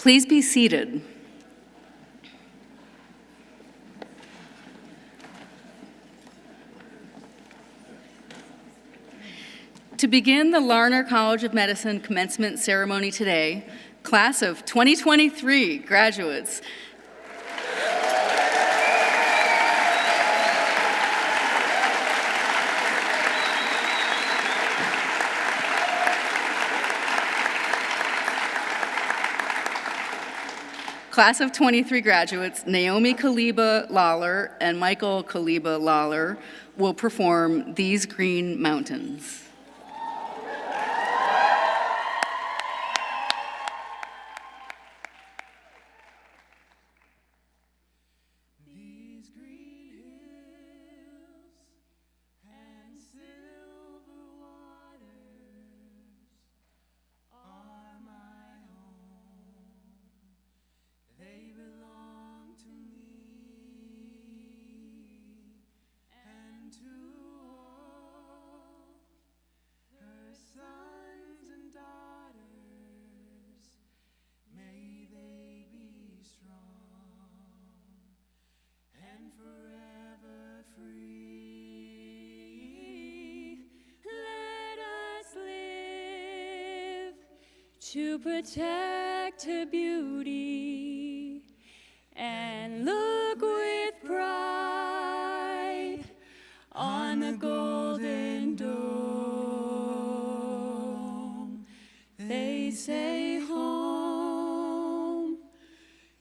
Please be seated. To begin the Larner College of Medicine commencement ceremony today, class of 2023 graduates, Class of 23 graduates, Naomi Kaliba Lawler and Michael Kaliba Lawler will perform These Green Mountains. To protect her beauty and look with pride on the golden dome. They say home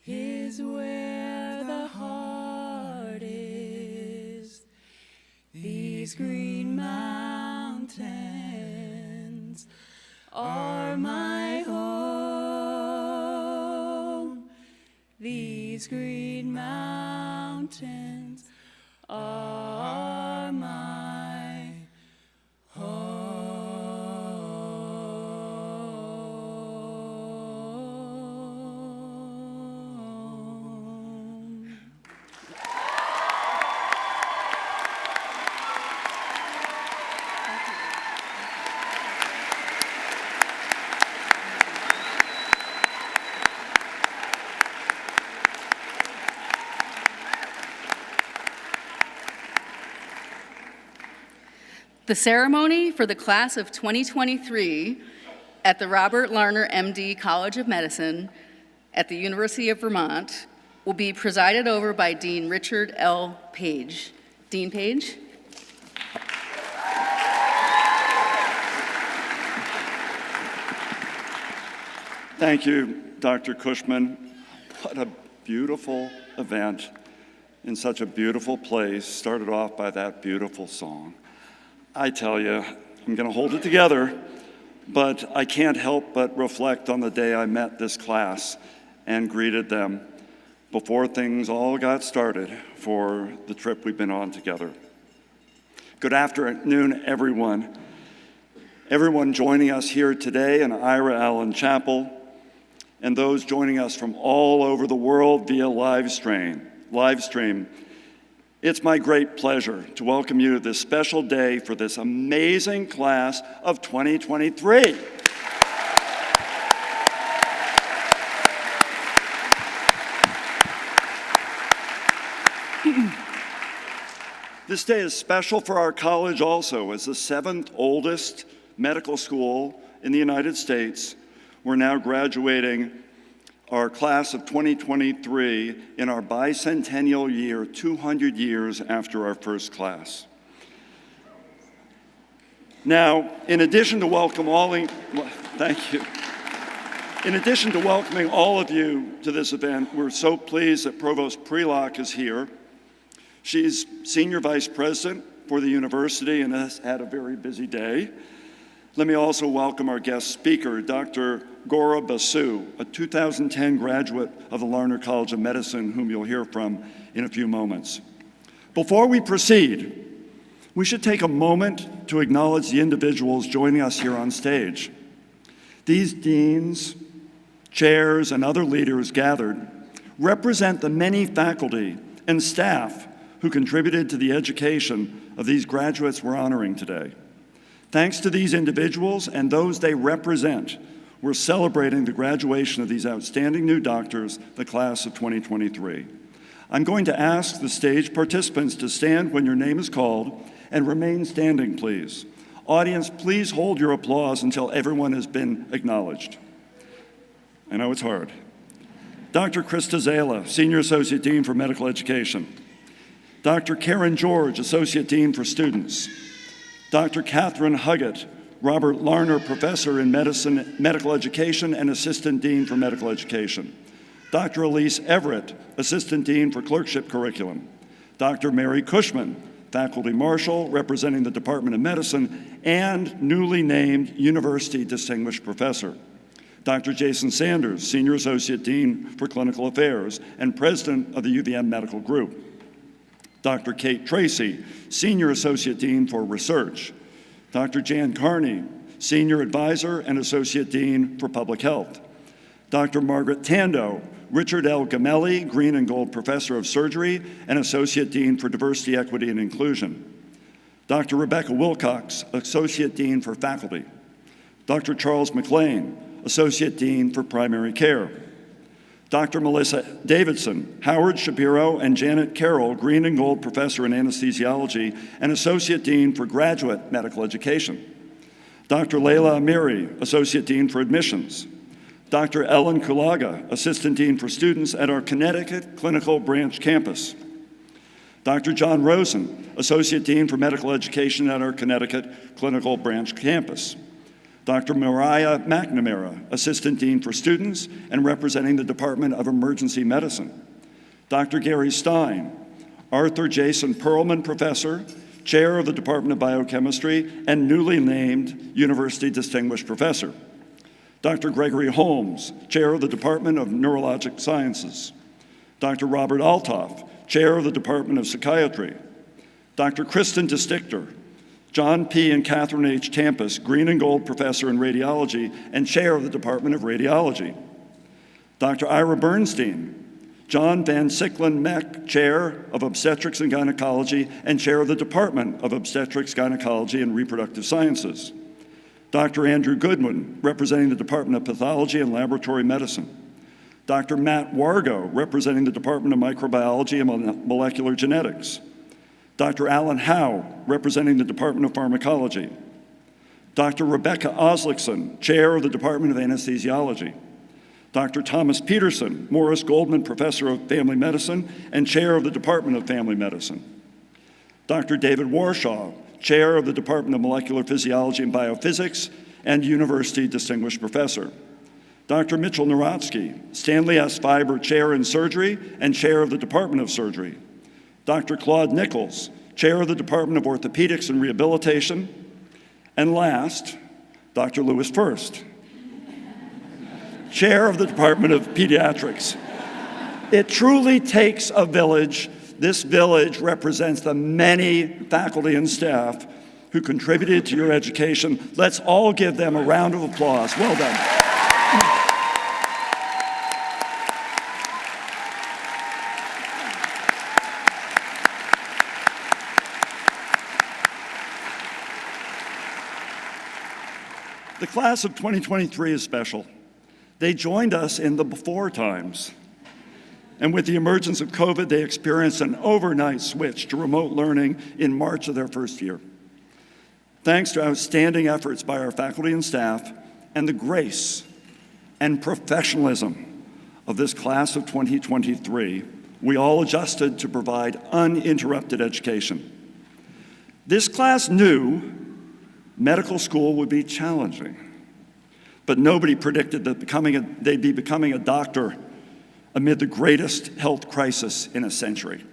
is where the heart is. These green mountains are my home. These green mountains are my home. The ceremony for the class of 2023 at the Robert Larner, MD College of Medicine at the University of Vermont will be presided over by Dean Richard L. Page. Dean Page. Thank you, Dr. Cushman. What a beautiful event in such a beautiful place, started off by that beautiful song. I tell you, I'm going to hold it together, but I can't help but reflect on the day I met this class and greeted them before things all got started for the trip we've been on together. Good afternoon, everyone. Everyone joining us here today in Ira Allen Chapel, and those joining us from all over the world via live stream. It's my great pleasure to welcome you to this special day for this amazing class of 2023. This day is special for our college also. As the 7th oldest medical school in the United States, we're now graduating our class of 2023 in our bicentennial year, 200 years after our first class. Now, in addition to welcoming all of you to this event, we're so pleased that Provost Prelock is here. She's Senior Vice President for the university and has had a very busy day. Let me also welcome our guest speaker, Dr. Gora Basu, a 2010 graduate of the Larner College of Medicine, whom you'll hear from in a few moments. Before we proceed, we should take a moment to acknowledge the individuals joining us here on stage. These deans, chairs, and other leaders gathered represent the many faculty and staff who contributed to the education of these graduates we're honoring today. Thanks to these individuals and those they represent, We're celebrating the graduation of these outstanding new doctors, the class of 2023. I'm going to ask the stage participants to stand when your name is called and remain standing, please. Audience, please hold your applause until everyone has been acknowledged. I know it's hard. Dr. Krista Zala, Senior Associate Dean for Medical Education. Dr. Karen George, Associate Dean for Students. Dr. Catherine Huggett, Robert Larner Professor in Medicine, Medical Education and Assistant Dean for Medical Education. Dr. Elise Everett, Assistant Dean for Clerkship Curriculum. Dr. Mary Cushman, Faculty Marshal representing the Department of Medicine and newly named University Distinguished Professor. Dr. Jason Sanders, Senior Associate Dean for Clinical Affairs and President of the UVM Medical Group. Dr. Kate Tracy, Senior Associate Dean for Research. Dr. Jan Carney, Senior Advisor and Associate Dean for Public Health. Dr. Margaret Tando, Richard L. Gamelli, Green and Gold Professor of Surgery and Associate Dean for Diversity, Equity, and Inclusion. Dr. Rebecca Wilcox, Associate Dean for Faculty. Dr. Charles McLean, Associate Dean for Primary Care. Dr. Melissa Davidson, Howard Shapiro and Janet Carroll, Green and Gold Professor in Anesthesiology and Associate Dean for Graduate Medical Education. Dr. Leila Amiri, Associate Dean for Admissions. Dr. Ellen Kulaga, Assistant Dean for Students at our Connecticut Clinical Branch campus. Dr. John Rosen, Associate Dean for Medical Education at our Connecticut Clinical Branch campus. Dr. Mariah McNamara, Assistant Dean for Students and representing the Department of Emergency Medicine. Dr. Gary Stein, Arthur Jason Perlman Professor, Chair of the Department of Biochemistry and newly named University Distinguished Professor. Dr. Gregory Holmes, Chair of the Department of Neurologic Sciences. Dr. Robert Altoff, Chair of the Department of Psychiatry. Dr. Kristen DeStichter, John P. and Catherine H. Tampus, Green and Gold Professor in Radiology and Chair of the Department of Radiology. Dr. Ira Bernstein, John Van Sicklen Meck, Chair of Obstetrics and Gynecology and Chair of the Department of Obstetrics, Gynecology, and Reproductive Sciences. Dr. Andrew Goodwin, representing the Department of Pathology and Laboratory Medicine. Dr. Matt Wargo, representing the Department of Microbiology and Molecular Genetics. Dr. Alan Howe, representing the Department of Pharmacology. Dr. Rebecca Oslickson, Chair of the Department of Anesthesiology. Dr. Thomas Peterson, Morris Goldman Professor of Family Medicine and Chair of the Department of Family Medicine. Dr. David Warshaw, Chair of the Department of Molecular Physiology and Biophysics and University Distinguished Professor. Dr. Mitchell Narotsky, Stanley S. Fiber Chair in Surgery and Chair of the Department of Surgery. Dr. Claude Nichols, Chair of the Department of Orthopedics and Rehabilitation. And last, Dr. Louis First, Chair of the Department of Pediatrics. It truly takes a village. This village represents the many faculty and staff who contributed to your education. Let's all give them a round of applause. Well done. The class of 2023 is special. They joined us in the before times. And with the emergence of COVID, they experienced an overnight switch to remote learning in March of their first year. Thanks to outstanding efforts by our faculty and staff and the grace and professionalism of this class of 2023, we all adjusted to provide uninterrupted education. This class knew medical school would be challenging, but nobody predicted that they'd be becoming a doctor amid the greatest health crisis in a century.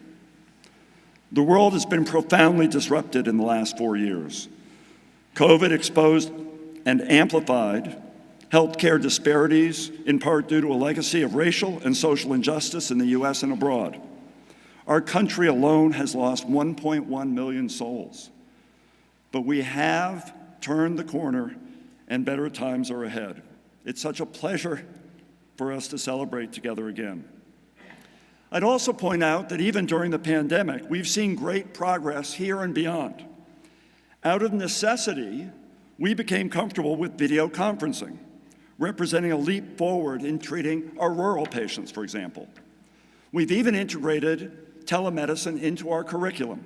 The world has been profoundly disrupted in the last 4 years. COVID exposed and amplified healthcare disparities, in part due to a legacy of racial and social injustice in the US and abroad. Our country alone has lost 1.1 million souls. But we have turned the corner and better times are ahead. It's such a pleasure for us to celebrate together again. I'd also point out that even during the pandemic, we've seen great progress here and beyond. Out of necessity, we became comfortable with video conferencing. representing a leap forward in treating our rural patients, for example. We've even integrated telemedicine into our curriculum.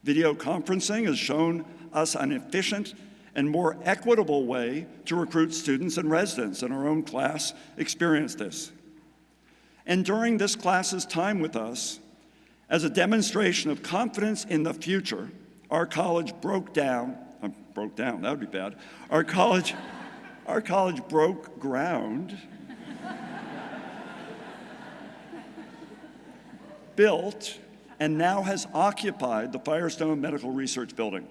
Video conferencing has shown us an efficient and more equitable way to recruit students and residents, and our own class experienced this. And during this class's time with us, as a demonstration of confidence in the future, our college broke down, that would be bad. Our college broke ground, built, and now has occupied the Firestone Medical Research Building.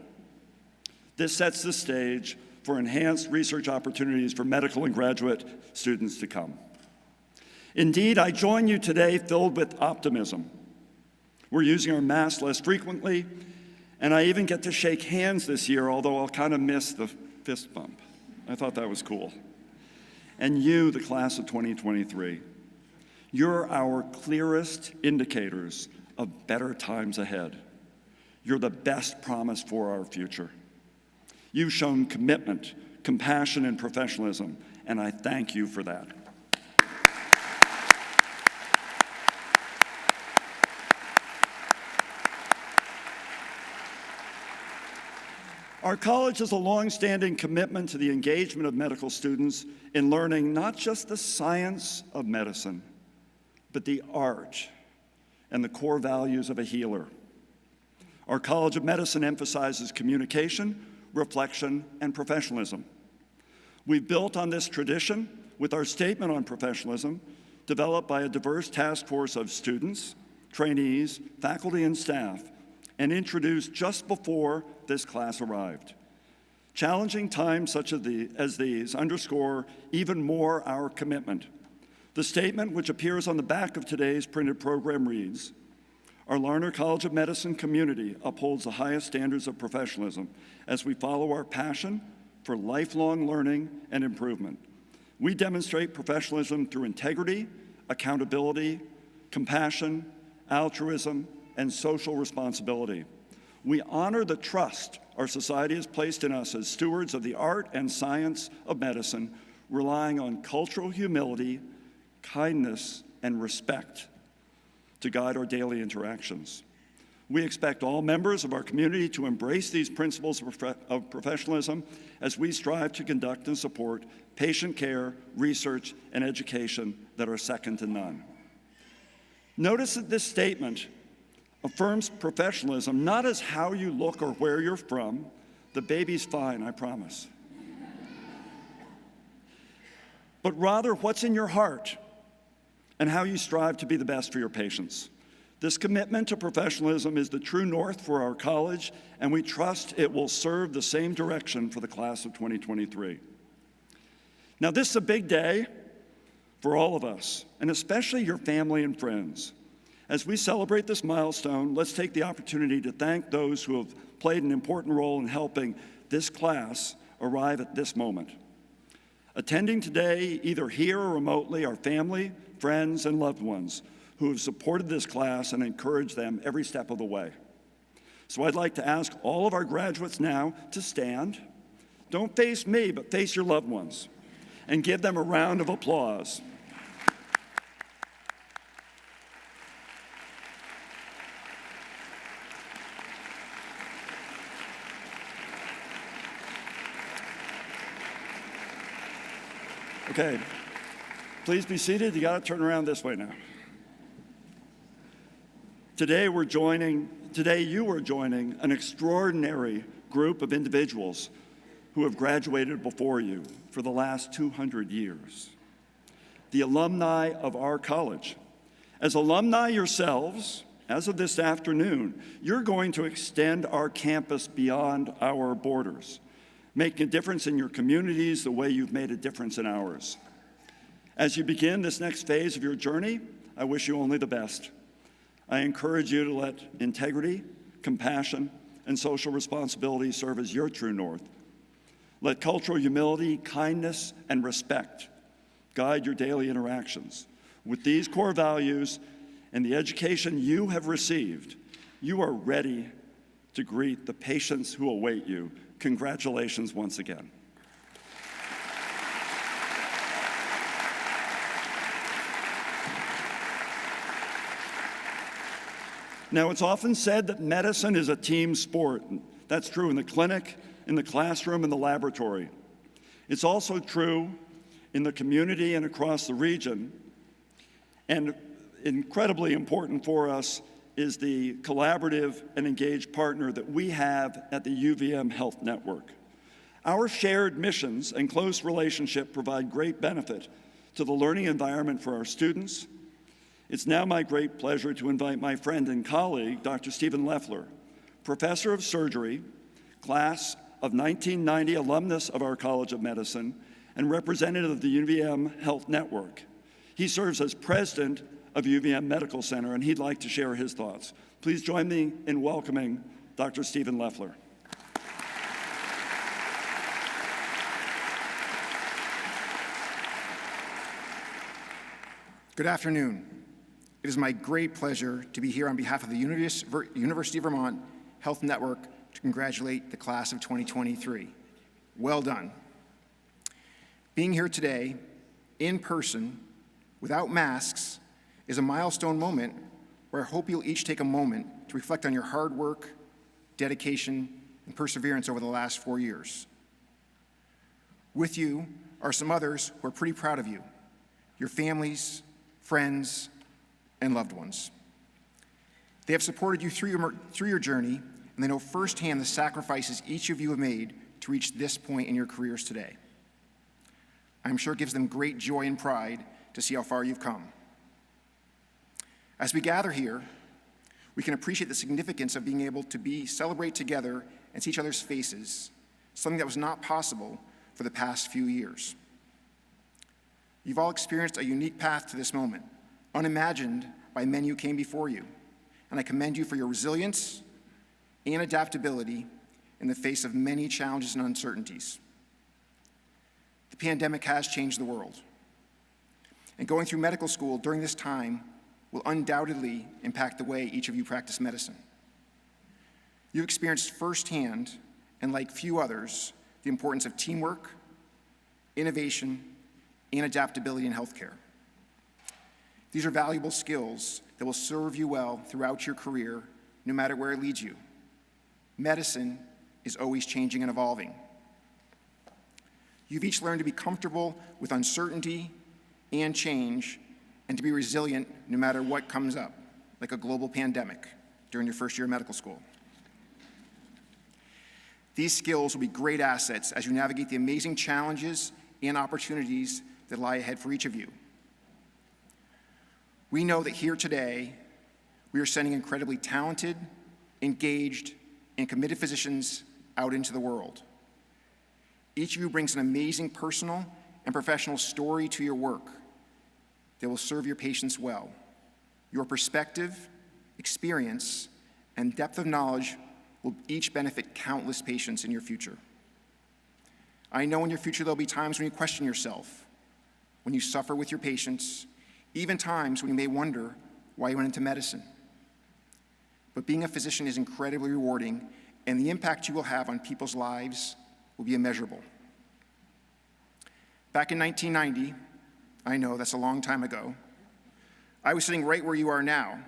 This sets the stage for enhanced research opportunities for medical and graduate students to come. Indeed, I join you today filled with optimism. We're using our masks less frequently, and I even get to shake hands this year, although I'll kind of miss the fist bump. I thought that was cool. And you, the class of 2023, you're our clearest indicators of better times ahead. You're the best promise for our future. You've shown commitment, compassion, and professionalism, and I thank you for that. Our college has a long-standing commitment to the engagement of medical students in learning not just the science of medicine, but the art and the core values of a healer. Our College of Medicine emphasizes communication, reflection, and professionalism. We've built on this tradition with our statement on professionalism, developed by a diverse task force of students, trainees, faculty, and staff, and introduced just before this class arrived. Challenging times such as these underscore even more our commitment. The statement, which appears on the back of today's printed program, reads, "Our Larner College of Medicine community upholds the highest standards of professionalism as we follow our passion for lifelong learning and improvement. We demonstrate professionalism through integrity, accountability, compassion, altruism, and social responsibility. We honor the trust our society has placed in us as stewards of the art and science of medicine, relying on cultural humility, kindness, and respect to guide our daily interactions. We expect all members of our community to embrace these principles of professionalism as we strive to conduct and support patient care, research, and education that are second to none." Notice that this statement affirms professionalism not as how you look or where you're from. The baby's fine, I promise. But rather what's in your heart and how you strive to be the best for your patients. This commitment to professionalism is the true north for our college, and we trust it will serve the same direction for the class of 2023. Now, this is a big day for all of us, and especially your family and friends. As we celebrate this milestone, let's take the opportunity to thank those who have played an important role in helping this class arrive at this moment. Attending today, either here or remotely, are family, friends, and loved ones who have supported this class and encouraged them every step of the way. So I'd like to ask all of our graduates now to stand. Don't face me, but face your loved ones, and give them a round of applause. Okay, please be seated. You got to turn around this way now. Today you are joining an extraordinary group of individuals who have graduated before you for the last 200 years. The alumni of our college. As alumni yourselves, as of this afternoon, you're going to extend our campus beyond our borders, making a difference in your communities the way you've made a difference in ours. As you begin this next phase of your journey, I wish you only the best. I encourage you to let integrity, compassion, and social responsibility serve as your true north. Let cultural humility, kindness, and respect guide your daily interactions. With these core values and the education you have received, you are ready to greet the patients who await you. Congratulations once again. Now, it's often said that medicine is a team sport. That's true in the clinic, in the classroom, in the laboratory. It's also true in the community and across the region. And incredibly important for us is the collaborative and engaged partner that we have at the UVM Health Network. Our shared missions and close relationship provide great benefit to the learning environment for our students. It's now my great pleasure to invite my friend and colleague, Dr. Stephen Leffler, professor of surgery, class of 1990 alumnus of our College of Medicine, and representative of the UVM Health Network. He serves as president of UVM Medical Center, and he'd like to share his thoughts. Please join me in welcoming Dr. Stephen Leffler. Good afternoon. It is my great pleasure to be here on behalf of the University of Vermont Health Network to congratulate the class of 2023. Well done. Being here today, in person, without masks, is a milestone moment where I hope you'll each take a moment to reflect on your hard work, dedication, and perseverance over the last 4 years. With you are some others who are pretty proud of you, your families, friends, and loved ones. They have supported you through your journey, and they know firsthand the sacrifices each of you have made to reach this point in your careers today. I'm sure it gives them great joy and pride to see how far you've come. As we gather here, we can appreciate the significance of being able to celebrate together and see each other's faces, something that was not possible for the past few years. You've all experienced a unique path to this moment, unimagined by many who came before you, and I commend you for your resilience and adaptability in the face of many challenges and uncertainties. The pandemic has changed the world, and going through medical school during this time will undoubtedly impact the way each of you practice medicine. You've experienced firsthand, and like few others, the importance of teamwork, innovation, and adaptability in healthcare. These are valuable skills that will serve you well throughout your career, no matter where it leads you. Medicine is always changing and evolving. You've each learned to be comfortable with uncertainty and change, and to be resilient no matter what comes up, like a global pandemic during your first year of medical school. These skills will be great assets as you navigate the amazing challenges and opportunities that lie ahead for each of you. We know that here today, we are sending incredibly talented, engaged, and committed physicians out into the world. Each of you brings an amazing personal and professional story to your work that will serve your patients well. Your perspective, experience, and depth of knowledge will each benefit countless patients in your future. I know in your future there'll be times when you question yourself, when you suffer with your patients, even times when you may wonder why you went into medicine. But being a physician is incredibly rewarding, and the impact you will have on people's lives will be immeasurable. Back in 1990, I know that's a long time ago, I was sitting right where you are now,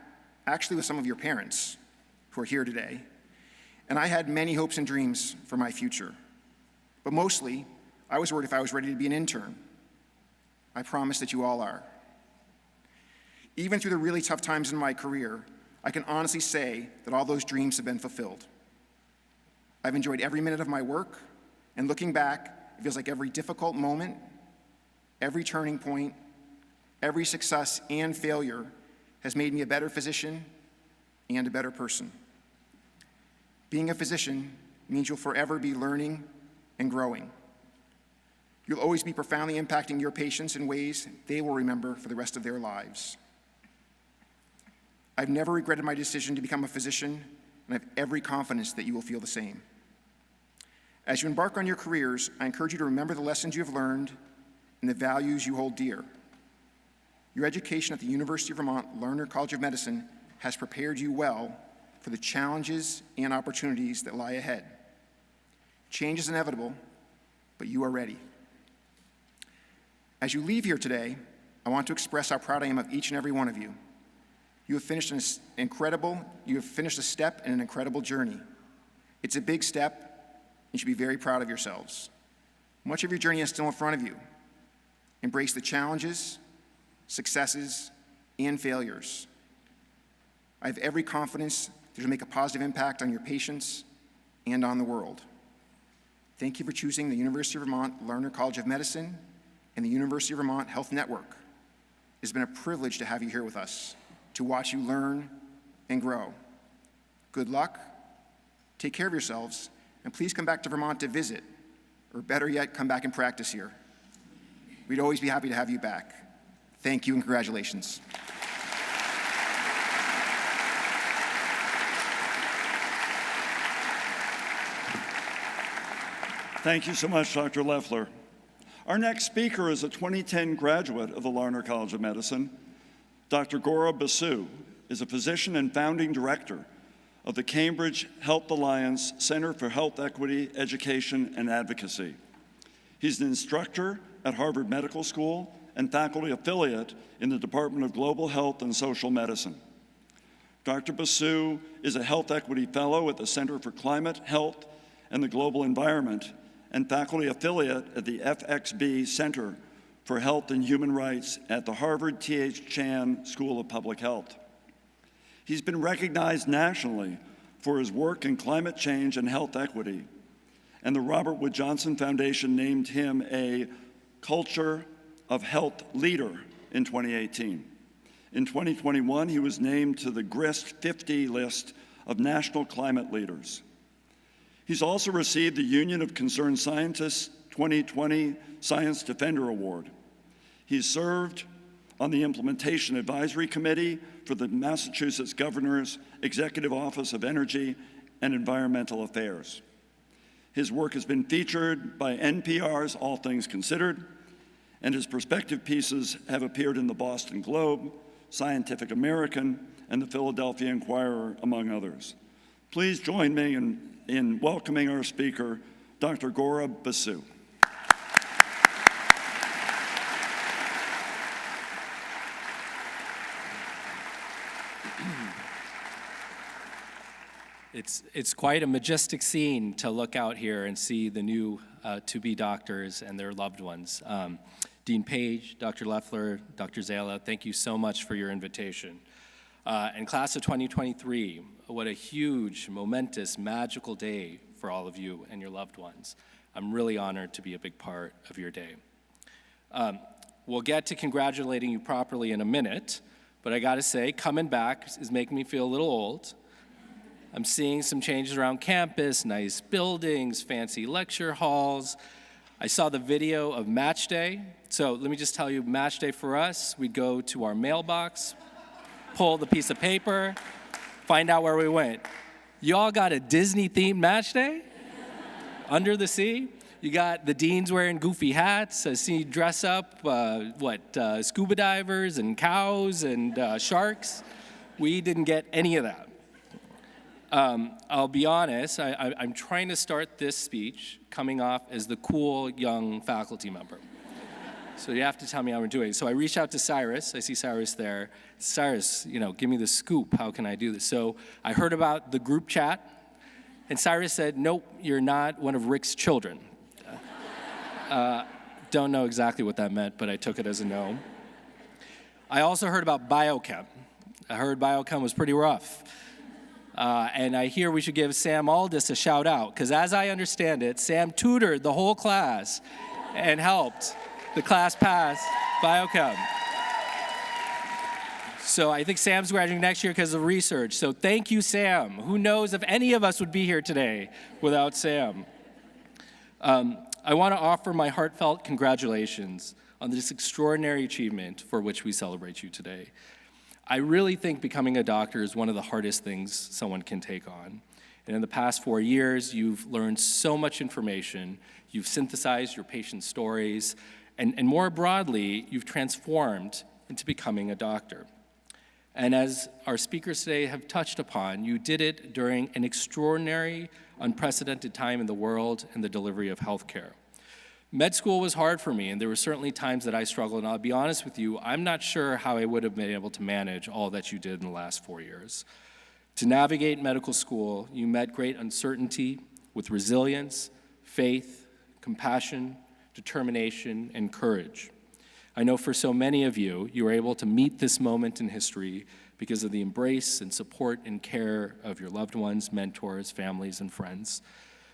actually with some of your parents who are here today, and I had many hopes and dreams for my future. But mostly, I was worried if I was ready to be an intern. I promise that you all are. Even through the really tough times in my career, I can honestly say that all those dreams have been fulfilled. I've enjoyed every minute of my work, and looking back, it feels like every difficult moment, every turning point, every success and failure has made me a better physician and a better person. Being a physician means you'll forever be learning and growing. You'll always be profoundly impacting your patients in ways they will remember for the rest of their lives. I've never regretted my decision to become a physician, and I have every confidence that you will feel the same. As you embark on your careers, I encourage you to remember the lessons you have learned and the values you hold dear. Your education at the University of Vermont Larner College of Medicine has prepared you well for the challenges and opportunities that lie ahead. Change is inevitable, but you are ready. As you leave here today, I want to express how proud I am of each and every one of you. You have finished a step in an incredible journey. It's a big step. You should be very proud of yourselves. Much of your journey is still in front of you. Embrace the challenges, successes, and failures. I have every confidence that you'll make a positive impact on your patients and on the world. Thank you for choosing the University of Vermont Larner College of Medicine and the University of Vermont Health Network. It has been a privilege to have you here with us, to watch you learn and grow. Good luck, take care of yourselves, and please come back to Vermont to visit, or better yet, come back and practice here. We'd always be happy to have you back. Thank you and congratulations. Thank you so much, Dr. Leffler. Our next speaker is a 2010 graduate of the Larner College of Medicine. Dr. Gaurav Basu is a physician and founding director of the Cambridge Health Alliance Center for Health Equity, Education, and Advocacy. He's an instructor at Harvard Medical School and faculty affiliate in the Department of Global Health and Social Medicine. Dr. Basu is a Health Equity Fellow at the Center for Climate, Health, and the Global Environment and faculty affiliate at the FXB Center for Health and Human Rights at the Harvard T.H. Chan School of Public Health. He's been recognized nationally for his work in climate change and health equity, and the Robert Wood Johnson Foundation named him a Culture of Health Leader in 2018. In 2021, he was named to the GRIST 50 list of national climate leaders. He's also received the Union of Concerned Scientists 2020 Science Defender Award. He's served on the Implementation Advisory Committee for the Massachusetts Governor's Executive Office of Energy and Environmental Affairs. His work has been featured by NPR's All Things Considered, and his perspective pieces have appeared in the Boston Globe, Scientific American, and the Philadelphia Inquirer, among others. Please join me in welcoming our speaker, Dr. Gaurav Basu. It's quite a majestic scene to look out here and see the new to-be doctors and their loved ones. Dean Page, Dr. Leffler, Dr. Zala, thank you so much for your invitation. And class of 2023, what a huge, momentous, magical day for all of you and your loved ones. I'm really honored to be a big part of your day. We'll get to congratulating you properly in a minute, but I gotta say, coming back is making me feel a little old. I'm seeing some changes around campus, nice buildings, fancy lecture halls. I saw the video of match day. So let me just tell you, match day for us, we'd go to our mailbox, pull the piece of paper, find out where we went. Y'all got a Disney-themed match day? Under the sea? You got the deans wearing goofy hats. I see you dress up, scuba divers and cows and sharks. We didn't get any of that. I'll be honest, I'm trying to start this speech coming off as the cool young faculty member. So you have to tell me how we're doing. So I reached out to Cyrus. I see Cyrus there. Cyrus, give me the scoop. How can I do this? So I heard about the group chat, and Cyrus said, nope, you're not one of Rick's children. Don't know exactly what that meant, but I took it as a no. I also heard about biochem. I heard biochem was pretty rough. And I hear we should give Sam Aldis a shout out, because as I understand it, Sam tutored the whole class and helped the class pass biochem. So I think Sam's graduating next year because of research. So thank you, Sam. Who knows if any of us would be here today without Sam. I want to offer my heartfelt congratulations on this extraordinary achievement for which we celebrate you today. I really think becoming a doctor is one of the hardest things someone can take on. And in the past 4 years, you've learned so much information, you've synthesized your patient's stories, and more broadly, you've transformed into becoming a doctor. And as our speakers today have touched upon, you did it during an extraordinary, unprecedented time in the world in the delivery of healthcare. Med school was hard for me, and there were certainly times that I struggled, and I'll be honest with you, I'm not sure how I would have been able to manage all that you did in the last 4 years. To navigate medical school, you met great uncertainty with resilience, faith, compassion, determination, and courage. I know for so many of you, you were able to meet this moment in history because of the embrace and support and care of your loved ones, mentors, families, and friends.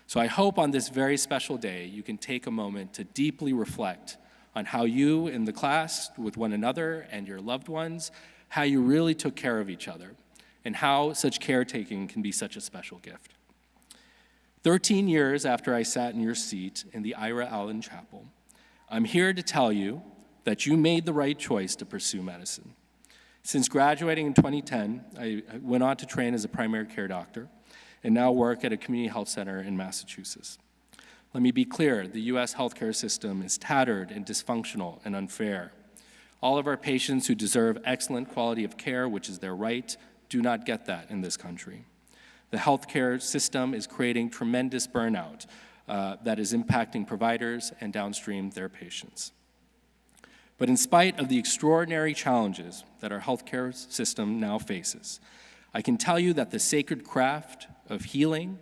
So I hope on this very special day, you can take a moment to deeply reflect on how you in the class with one another and your loved ones, how you really took care of each other, and how such caretaking can be such a special gift. 13 years after I sat in your seat in the Ira Allen Chapel, I'm here to tell you that you made the right choice to pursue medicine. Since graduating in 2010, I went on to train as a primary care doctor and now work at a community health center in Massachusetts. Let me be clear, the US healthcare system is tattered and dysfunctional and unfair. All of our patients who deserve excellent quality of care, which is their right, do not get that in this country. The healthcare system is creating tremendous burnout that is impacting providers and downstream their patients. But in spite of the extraordinary challenges that our healthcare system now faces, I can tell you that the sacred craft of healing,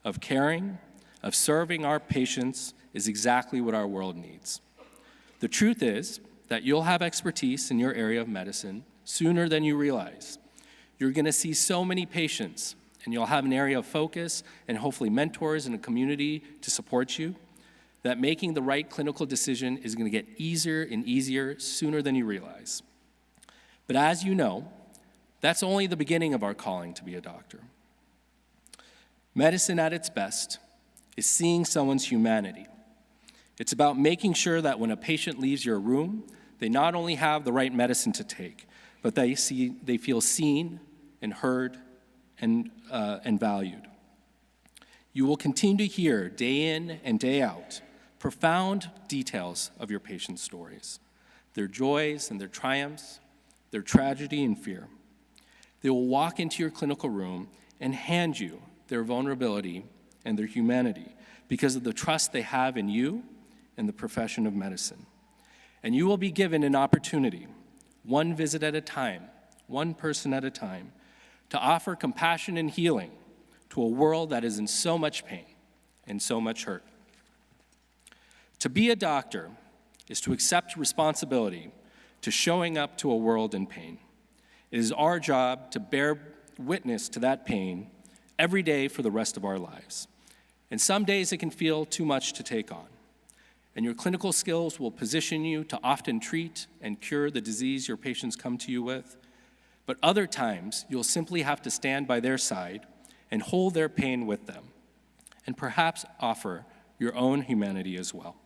of caring, of serving our patients is exactly what our world needs. The truth is that you'll have expertise in your area of medicine sooner than you realize. You're going to see so many patients, and you'll have an area of focus and hopefully mentors and a community to support you, that making the right clinical decision is going to get easier and easier sooner than you realize. But as you know, that's only the beginning of our calling to be a doctor. Medicine at its best is seeing someone's humanity. It's about making sure that when a patient leaves your room, they not only have the right medicine to take, but they feel seen and heard and valued. You will continue to hear day in and day out profound details of your patients' stories, their joys and their triumphs, their tragedy and fear. They will walk into your clinical room and hand you their vulnerability and their humanity because of the trust they have in you and the profession of medicine. And you will be given an opportunity, one visit at a time, one person at a time, to offer compassion and healing to a world that is in so much pain and so much hurt. To be a doctor is to accept responsibility to showing up to a world in pain. It is our job to bear witness to that pain every day for the rest of our lives. And some days it can feel too much to take on. And your clinical skills will position you to often treat and cure the disease your patients come to you with. But other times, you'll simply have to stand by their side and hold their pain with them, and perhaps offer your own humanity as well.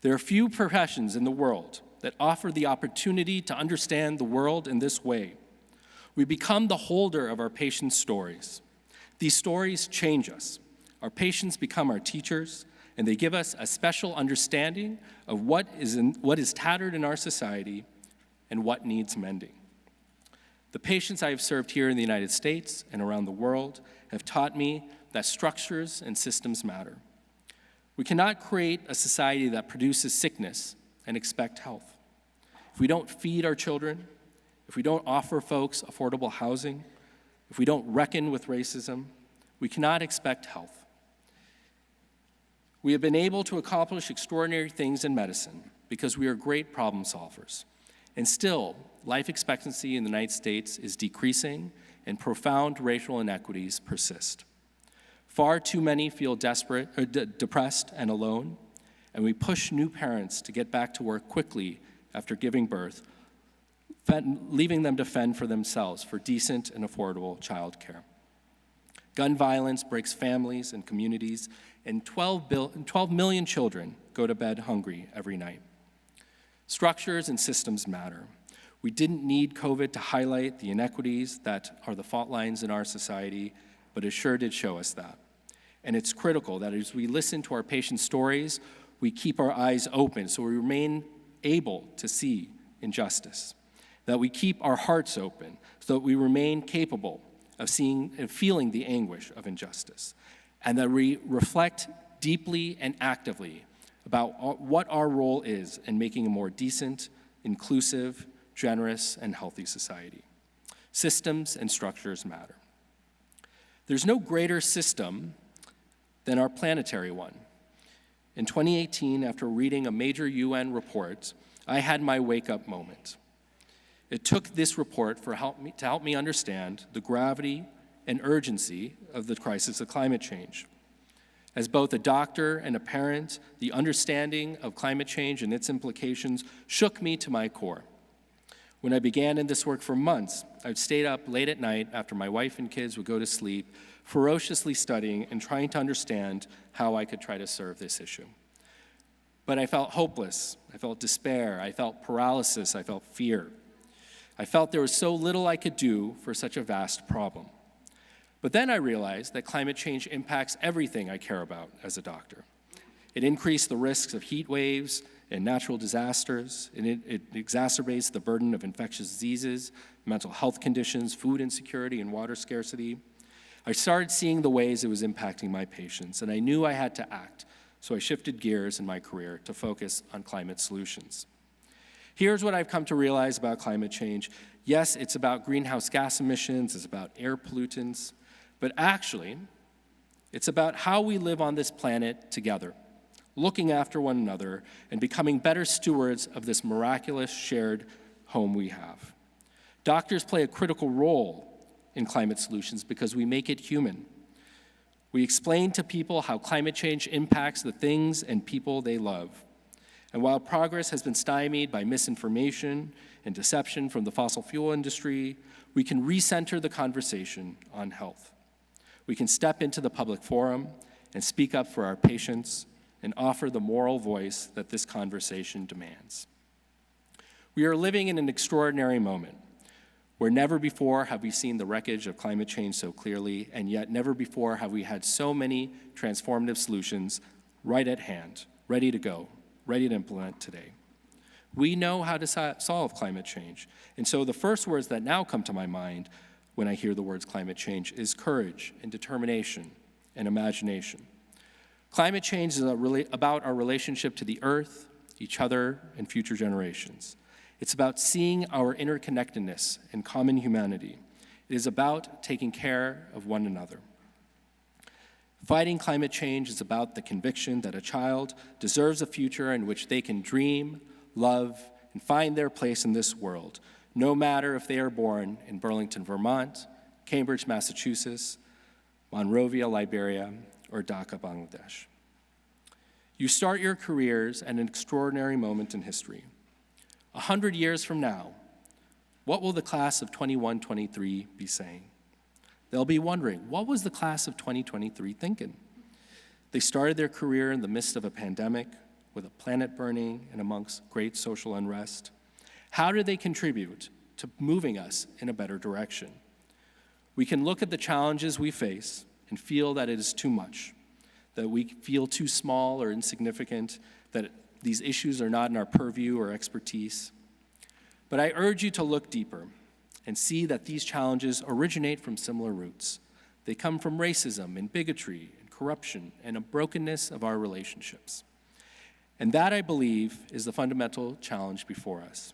There are few professions in the world that offer the opportunity to understand the world in this way. We become the holder of our patients' stories. These stories change us. Our patients become our teachers, and they give us a special understanding of what is tattered in our society and what needs mending. The patients I have served here in the United States and around the world have taught me that structures and systems matter. We cannot create a society that produces sickness and expect health. If we don't feed our children, if we don't offer folks affordable housing, if we don't reckon with racism, we cannot expect health. We have been able to accomplish extraordinary things in medicine because we are great problem solvers. And still, life expectancy in the United States is decreasing and profound racial inequities persist. Far too many feel depressed and alone, and we push new parents to get back to work quickly after giving birth, leaving them to fend for themselves for decent and affordable child care. Gun violence breaks families and communities, and 12 million children go to bed hungry every night. Structures and systems matter. We didn't need COVID to highlight the inequities that are the fault lines in our society, but it sure did show us that. And it's critical that as we listen to our patients' stories, we keep our eyes open so we remain able to see injustice, that we keep our hearts open so that we remain capable of seeing and feeling the anguish of injustice, and that we reflect deeply and actively about what our role is in making a more decent, inclusive, generous, and healthy society. Systems and structures matter. There's no greater system than our planetary one. In 2018, after reading a major UN report, I had my wake-up moment. It took this report to help me understand the gravity and urgency of the crisis of climate change. As both a doctor and a parent, the understanding of climate change and its implications shook me to my core. When I began in this work for months, I'd stayed up late at night after my wife and kids would go to sleep, ferociously studying and trying to understand how I could try to serve this issue. But I felt hopeless, I felt despair, I felt paralysis, I felt fear. I felt there was so little I could do for such a vast problem. But then I realized that climate change impacts everything I care about as a doctor. It increased the risks of heat waves and natural disasters, and it exacerbates the burden of infectious diseases, mental health conditions, food insecurity, and water scarcity. I started seeing the ways it was impacting my patients, and I knew I had to act, so I shifted gears in my career to focus on climate solutions. Here's what I've come to realize about climate change. Yes, it's about greenhouse gas emissions, it's about air pollutants, but actually, it's about how we live on this planet together, looking after one another and becoming better stewards of this miraculous shared home we have. Doctors play a critical role in climate solutions because we make it human. We explain to people how climate change impacts the things and people they love. And while progress has been stymied by misinformation and deception from the fossil fuel industry, we can recenter the conversation on health. We can step into the public forum and speak up for our patients and offer the moral voice that this conversation demands. We are living in an extraordinary moment where never before have we seen the wreckage of climate change so clearly, and yet never before have we had so many transformative solutions right at hand, ready to go, ready to implement today. We know how to solve climate change, and so the first words that now come to my mind when I hear the words climate change is courage and determination and imagination. Climate change is about our relationship to the earth, each other, and future generations. It's about seeing our interconnectedness and common humanity. It is about taking care of one another. Fighting climate change is about the conviction that a child deserves a future in which they can dream, love, and find their place in this world, no matter if they are born in Burlington, Vermont, Cambridge, Massachusetts, Monrovia, Liberia, or Dhaka, Bangladesh. You start your careers at an extraordinary moment in history. 100 years from now, what will the class of 21-23 be saying? They'll be wondering, what was the class of 2023 thinking? They started their career in the midst of a pandemic, with a planet burning and amongst great social unrest. How did they contribute to moving us in a better direction? We can look at the challenges we face and feel that it is too much, that we feel too small or insignificant, that these issues are not in our purview or expertise. But I urge you to look deeper and see that these challenges originate from similar roots. They come from racism and bigotry and corruption and a brokenness of our relationships. And that, I believe, is the fundamental challenge before us.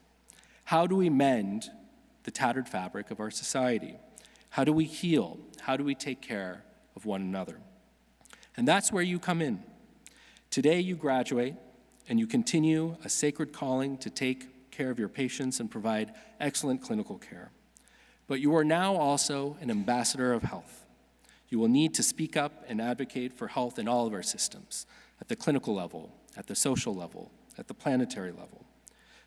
How do we mend the tattered fabric of our society? How do we heal? How do we take care of one another? And that's where you come in. Today you graduate and you continue a sacred calling to take care of your patients and provide excellent clinical care. But you are now also an ambassador of health. You will need to speak up and advocate for health in all of our systems, at the clinical level, at the social level, at the planetary level.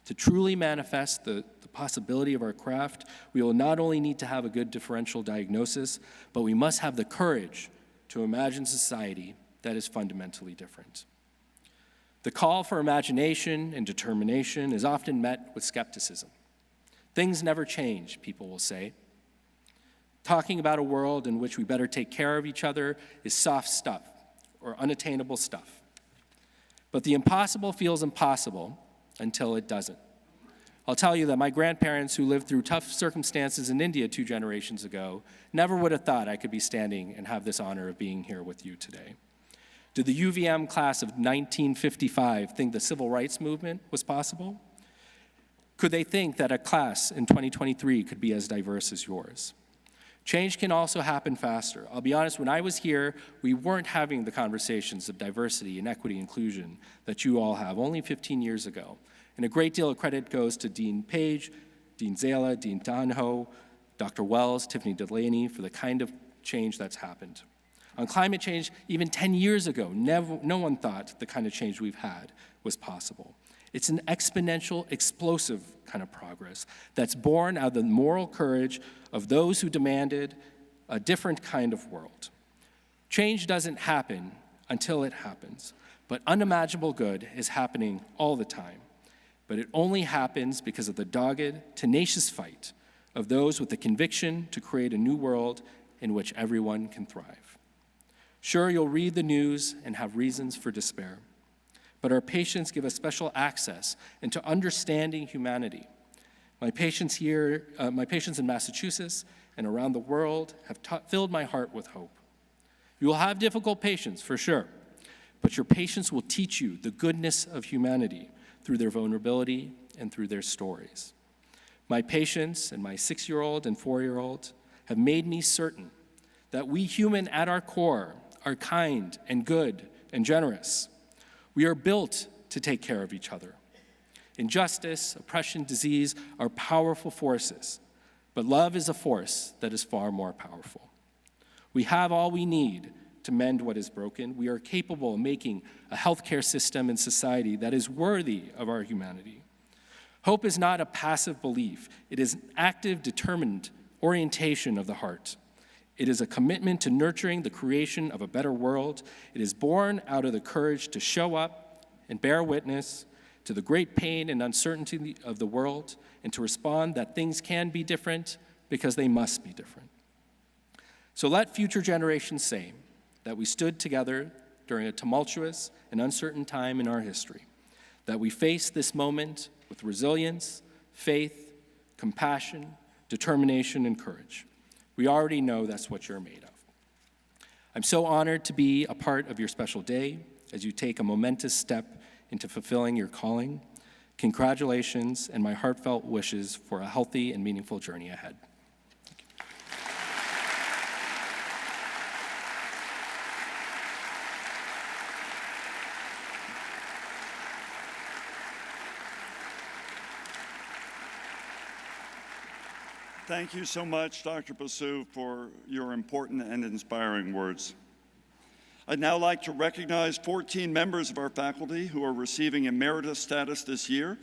To truly manifest the possibility of our craft, we will not only need to have a good differential diagnosis, but we must have the courage to imagine society that is fundamentally different. The call for imagination and determination is often met with skepticism. Things never change, people will say. Talking about a world in which we better take care of each other is soft stuff or unattainable stuff. But the impossible feels impossible until it doesn't. I'll tell you that my grandparents, who lived through tough circumstances in India 2 generations ago, never would have thought I could be standing and have this honor of being here with you today. Did the UVM class of 1955 think the civil rights movement was possible? Could they think that a class in 2023 could be as diverse as yours? Change can also happen faster. I'll be honest, when I was here, we weren't having the conversations of diversity and equity inclusion that you all have only 15 years ago. And a great deal of credit goes to Dean Page, Dean Zala, Dean Donho, Dr. Wells, Tiffany Delaney for the kind of change that's happened. On climate change, even 10 years ago, no one thought the kind of change we've had was possible. It's an exponential, explosive kind of progress that's born out of the moral courage of those who demanded a different kind of world. Change doesn't happen until it happens, but unimaginable good is happening all the time. But it only happens because of the dogged, tenacious fight of those with the conviction to create a new world in which everyone can thrive. Sure, you'll read the news and have reasons for despair, but our patients give us special access into understanding humanity. My patients in Massachusetts and around the world have filled my heart with hope. You will have difficult patients, for sure, but your patients will teach you the goodness of humanity through their vulnerability and through their stories. My patients and my 6-year-old and 4-year-old have made me certain that we human at our core are kind and good and generous. We are built to take care of each other. Injustice, oppression, disease are powerful forces, but love is a force that is far more powerful. We have all we need to mend what is broken. We are capable of making a healthcare system and society that is worthy of our humanity. Hope is not a passive belief. It is an active, determined orientation of the heart. It is a commitment to nurturing the creation of a better world. It is born out of the courage to show up and bear witness to the great pain and uncertainty of the world, and to respond that things can be different because they must be different. So let future generations say that we stood together during a tumultuous and uncertain time in our history, that we faced this moment with resilience, faith, compassion, determination, and courage. We already know that's what you're made of. I'm so honored to be a part of your special day as you take a momentous step into fulfilling your calling. Congratulations and my heartfelt wishes for a healthy and meaningful journey ahead. Thank you so much, Dr. Basu, for your important and inspiring words. I'd now like to recognize 14 members of our faculty who are receiving emeritus status this year.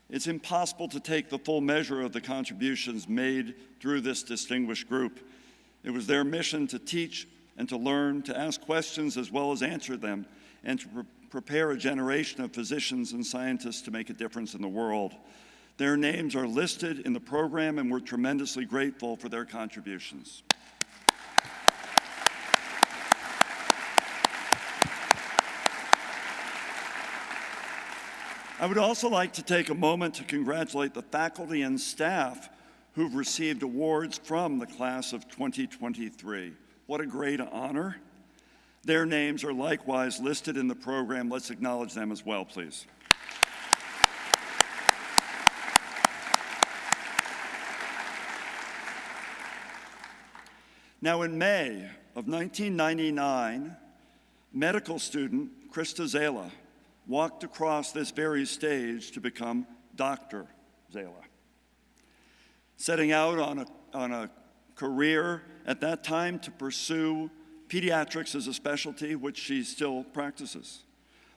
It's impossible to take the full measure of the contributions made through this distinguished group. It was their mission to teach and to learn, to ask questions as well as answer them, and to prepare a generation of physicians and scientists to make a difference in the world. Their names are listed in the program, and we're tremendously grateful for their contributions. I would also like to take a moment to congratulate the faculty and staff who've received awards from the class of 2023. What a great honor. Their names are likewise listed in the program. Let's acknowledge them as well, please. Now, in May of 1999, medical student Krista Zala walked across this very stage to become Dr. Zala, setting out on a career at that time to pursue pediatrics as a specialty, which she still practices.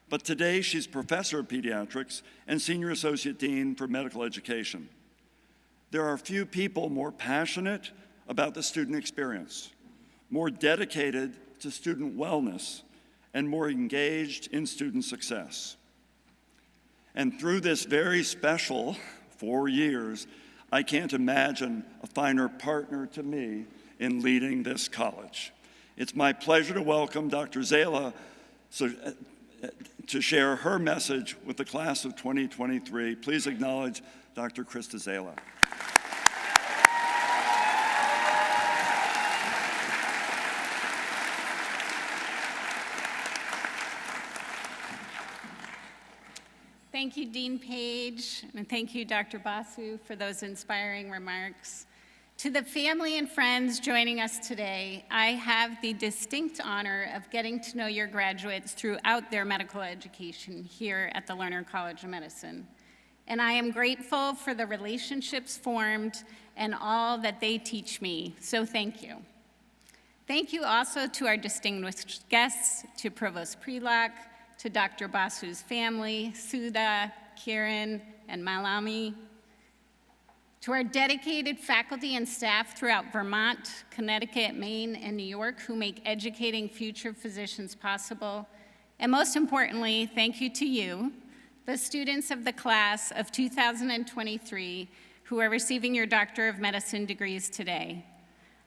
But today, she's professor of pediatrics and senior associate dean for medical education. There are few people more passionate about the student experience, more dedicated to student wellness, and more engaged in student success. And through this very special 4 years, I can't imagine a finer partner to me in leading this college. It's my pleasure to welcome Dr. Zala to share her message with the class of 2023. Please acknowledge Dr. Krista Zala. thank you, Dean Page, and thank you, Dr. Basu, for those inspiring remarks. To the family and friends joining us today, I have the distinct honor of getting to know your graduates throughout their medical education here at the Larner College of Medicine. And I am grateful for the relationships formed and all that they teach me, so thank you. Thank you also to our distinguished guests, to Provost Prelock, to Dr. Basu's family, Sudha, Kieran, and Malami, to our dedicated faculty and staff throughout Vermont, Connecticut, Maine, and New York who make educating future physicians possible. And most importantly, thank you to you, the students of the class of 2023 who are receiving your Doctor of Medicine degrees today.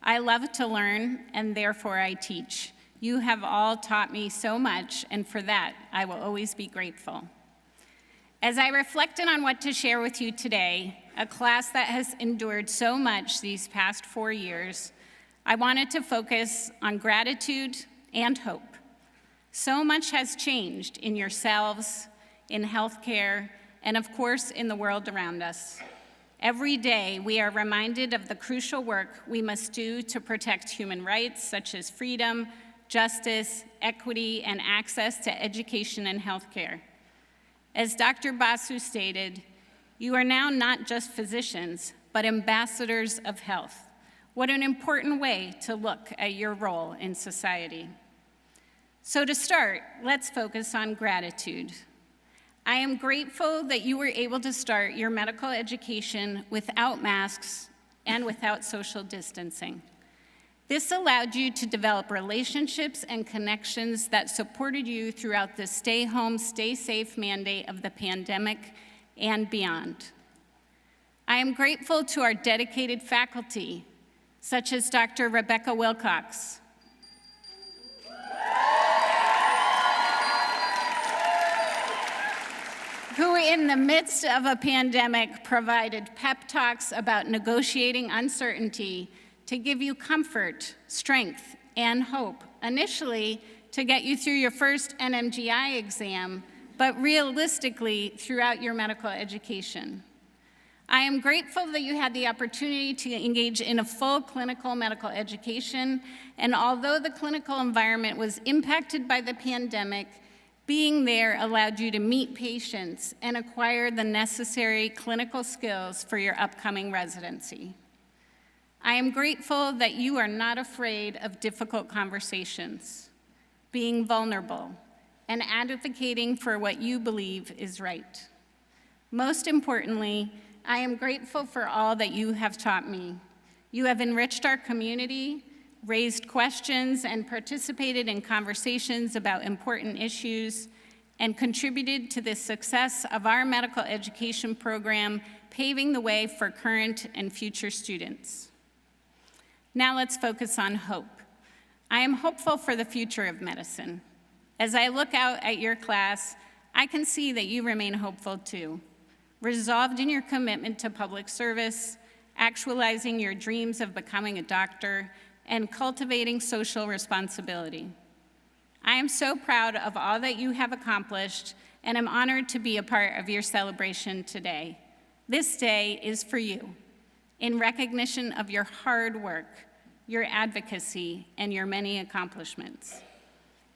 I love to learn, and therefore I teach. You have all taught me so much, and for that, I will always be grateful. As I reflected on what to share with you today, a class that has endured so much these past 4 years, I wanted to focus on gratitude and hope. So much has changed in yourselves, in healthcare, and of course, in the world around us. Every day, we are reminded of the crucial work we must do to protect human rights such as freedom, justice, equity, and access to education and healthcare. As Dr. Basu stated, you are now not just physicians, but ambassadors of health. What an important way to look at your role in society. So to start, let's focus on gratitude. I am grateful that you were able to start your medical education without masks and without social distancing. This allowed you to develop relationships and connections that supported you throughout the stay home, stay safe mandate of the pandemic and beyond. I am grateful to our dedicated faculty, such as Dr. Rebecca Wilcox, who in the midst of a pandemic provided pep talks about negotiating uncertainty to give you comfort, strength, and hope, initially to get you through your first NMGI exam, but realistically throughout your medical education. I am grateful that you had the opportunity to engage in a full clinical medical education, and although the clinical environment was impacted by the pandemic, being there allowed you to meet patients and acquire the necessary clinical skills for your upcoming residency. I am grateful that you are not afraid of difficult conversations, being vulnerable, and advocating for what you believe is right. Most importantly, I am grateful for all that you have taught me. You have enriched our community, raised questions, and participated in conversations about important issues, and contributed to the success of our medical education program, paving the way for current and future students. Now let's focus on hope. I am hopeful for the future of medicine. As I look out at your class, I can see that you remain hopeful too, resolved in your commitment to public service, actualizing your dreams of becoming a doctor, and cultivating social responsibility. I am so proud of all that you have accomplished, and I'm honored to be a part of your celebration today. This day is for you, in recognition of your hard work, your advocacy, and your many accomplishments.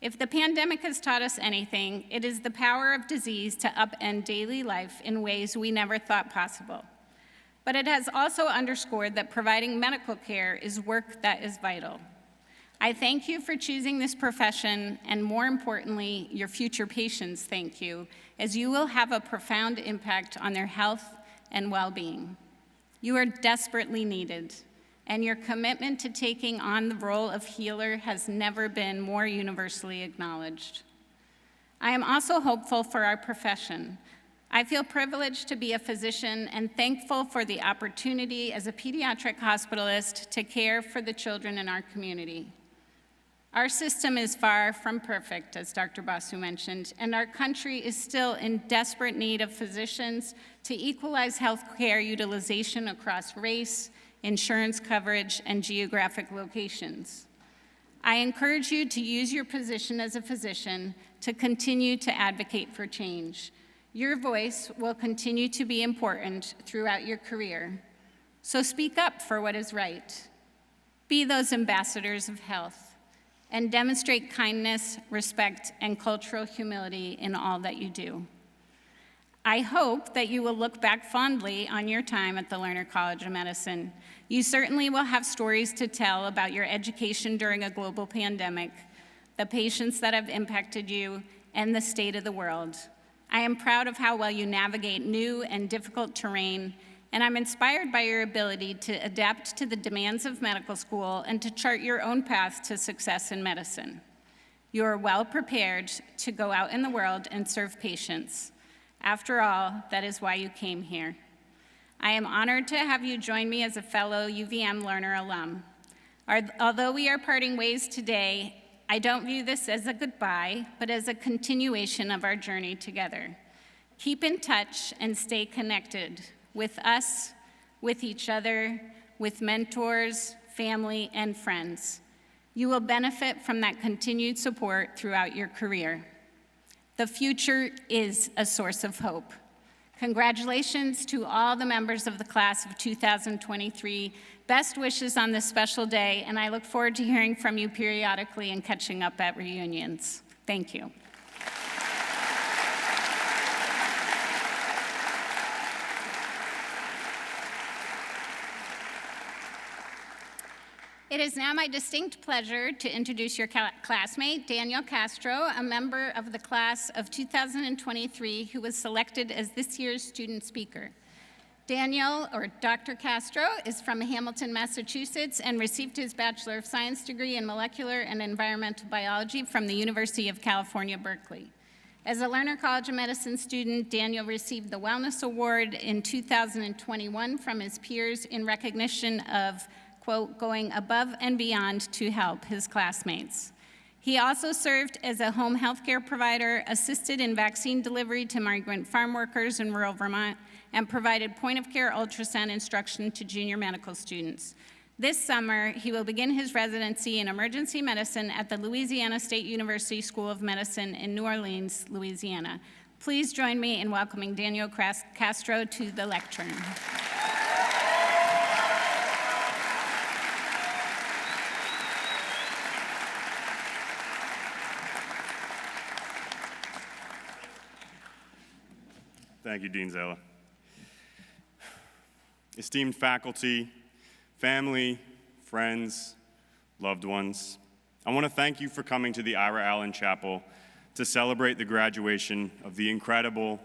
If the pandemic has taught us anything, it is the power of disease to upend daily life in ways we never thought possible. But it has also underscored that providing medical care is work that is vital. I thank you for choosing this profession, and more importantly, your future patients thank you, as you will have a profound impact on their health and well-being. You are desperately needed, and your commitment to taking on the role of healer has never been more universally acknowledged. I am also hopeful for our profession. I feel privileged to be a physician and thankful for the opportunity as a pediatric hospitalist to care for the children in our community. Our system is far from perfect, as Dr. Basu mentioned, and our country is still in desperate need of physicians to equalize healthcare utilization across race, insurance coverage, and geographic locations. I encourage you to use your position as a physician to continue to advocate for change. Your voice will continue to be important throughout your career. So speak up for what is right. Be those ambassadors of health and demonstrate kindness, respect, and cultural humility in all that you do. I hope that you will look back fondly on your time at the Larner College of Medicine. You certainly will have stories to tell about your education during a global pandemic, the patients that have impacted you, and the state of the world. I am proud of how well you navigate new and difficult terrain, and I'm inspired by your ability to adapt to the demands of medical school and to chart your own path to success in medicine. You are well prepared to go out in the world and serve patients. After all, that is why you came here. I am honored to have you join me as a fellow UVM Larner alum. Although we are parting ways today, I don't view this as a goodbye, but as a continuation of our journey together. Keep in touch and stay connected with us, with each other, with mentors, family, and friends. You will benefit from that continued support throughout your career. The future is a source of hope. Congratulations to all the members of the class of 2023. Best wishes on this special day, and I look forward to hearing from you periodically and catching up at reunions. Thank you. It is now my distinct pleasure to introduce your classmate, Daniel Castro, a member of the class of 2023 who was selected as this year's student speaker. Daniel, or Dr. Castro, is from Hamilton, Massachusetts, and received his Bachelor of Science degree in Molecular and Environmental Biology from the University of California, Berkeley. As a Larner College of Medicine student, Daniel received the Wellness Award in 2021 from his peers in recognition of, quote, going above and beyond to help his classmates. He also served as a home healthcare provider, assisted in vaccine delivery to migrant farm workers in rural Vermont, and provided point-of-care ultrasound instruction to junior medical students. This summer, he will begin his residency in emergency medicine at the Louisiana State University School of Medicine in New Orleans, Louisiana. Please join me in welcoming Daniel Castro to the lectern. Thank you, Dean Zella. Esteemed faculty, family, friends, loved ones, I want to thank you for coming to the Ira Allen Chapel to celebrate the graduation of the incredible,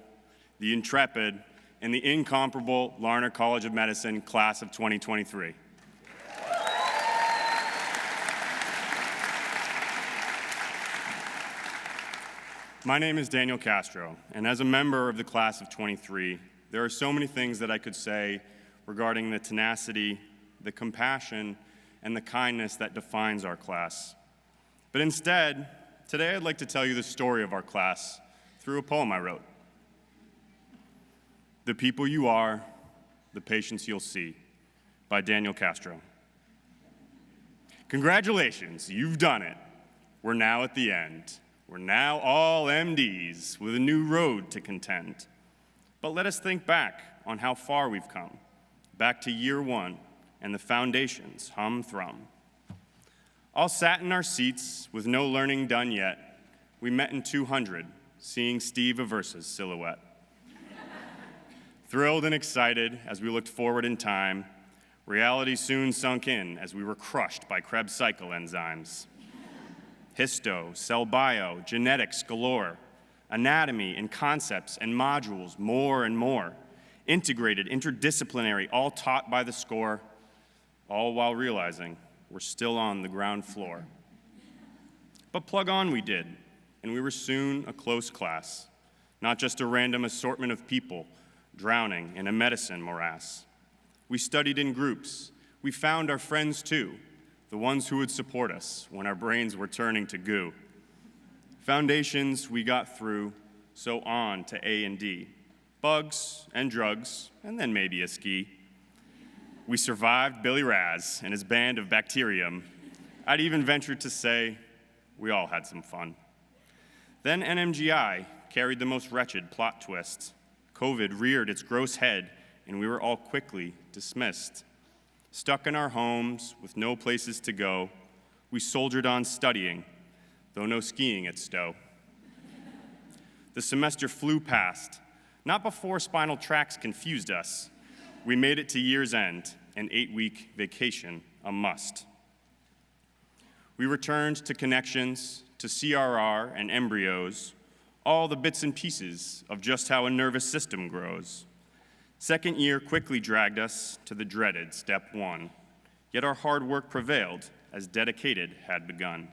the intrepid, and the incomparable Larner College of Medicine class of 2023. My name is Daniel Castro, and as a member of the class of 23, there are so many things that I could say regarding the tenacity, the compassion, and the kindness that defines our class. But instead, today I'd like to tell you the story of our class through a poem I wrote. The People You Are, the Patients You'll See, by Daniel Castro. Congratulations, you've done it. We're now at the end. We're now all MDs with a new road to contend. But let us think back on how far we've come, back to year one and the foundations hum-thrum. All sat in our seats with no learning done yet, we met in 200, seeing Steve Aversa's silhouette. Thrilled and excited as we looked forward in time, reality soon sunk in as we were crushed by Krebs cycle enzymes. Histo, cell bio, genetics galore, anatomy and concepts and modules more and more, integrated, interdisciplinary, all taught by the score, all while realizing we're still on the ground floor. But plug on we did, and we were soon a close class, not just a random assortment of people drowning in a medicine morass. We studied in groups. We found our friends too, the ones who would support us when our brains were turning to goo. Foundations we got through, so on to A&D. Bugs and drugs, and then maybe a ski. We survived Billy Raz and his band of bacterium. I'd even venture to say we all had some fun. Then NMGI carried the most wretched plot twists. COVID reared its gross head, and we were all quickly dismissed. Stuck in our homes with no places to go, we soldiered on studying, though no skiing at Stowe. The semester flew past, not before spinal tracts confused us. We made it to year's end, an 8-week vacation, a must. We returned to connections, to CRR and embryos, all the bits and pieces of just how a nervous system grows. Second year quickly dragged us to the dreaded step 1, yet our hard work prevailed as dedicated had begun.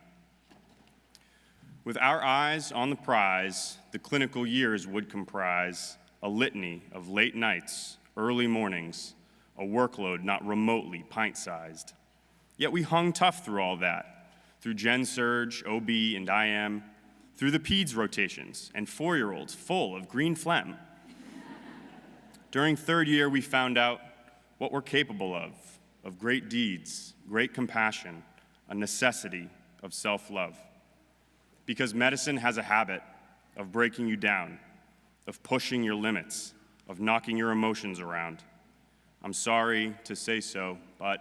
With our eyes on the prize, the clinical years would comprise a litany of late nights, early mornings, a workload not remotely pint-sized. Yet we hung tough through all that, through Gen Surge, OB, and IM, through the peds rotations and 4-year-olds full of green phlegm. During third year, we found out what we're capable of great deeds, great compassion, a necessity of self-love. Because medicine has a habit of breaking you down, of pushing your limits, of knocking your emotions around. I'm sorry to say so, but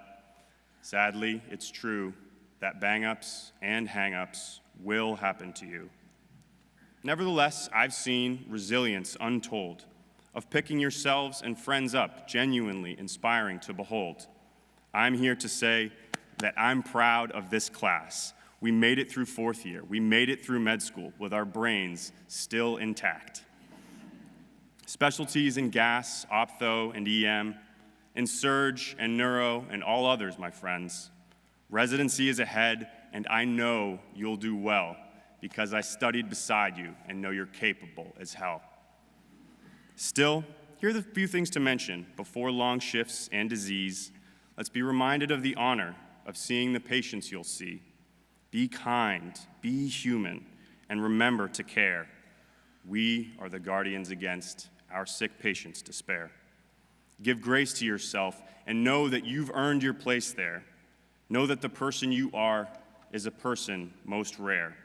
sadly, it's true that bang-ups and hang-ups will happen to you. Nevertheless, I've seen resilience untold, of picking yourselves and friends up, genuinely inspiring to behold. I'm here to say that I'm proud of this class. We made it through 4th year. We made it through med school with our brains still intact. Specialties in gas, optho, and EM, in surge and neuro, and all others, my friends. Residency is ahead, and I know you'll do well because I studied beside you and know you're capable as hell. Still, here are the few things to mention before long shifts and disease. Let's be reminded of the honor of seeing the patients you'll see. Be kind, be human, and remember to care. We are the guardians against our sick patients' despair. Give grace to yourself and know that you've earned your place there. Know that the person you are is a person most rare.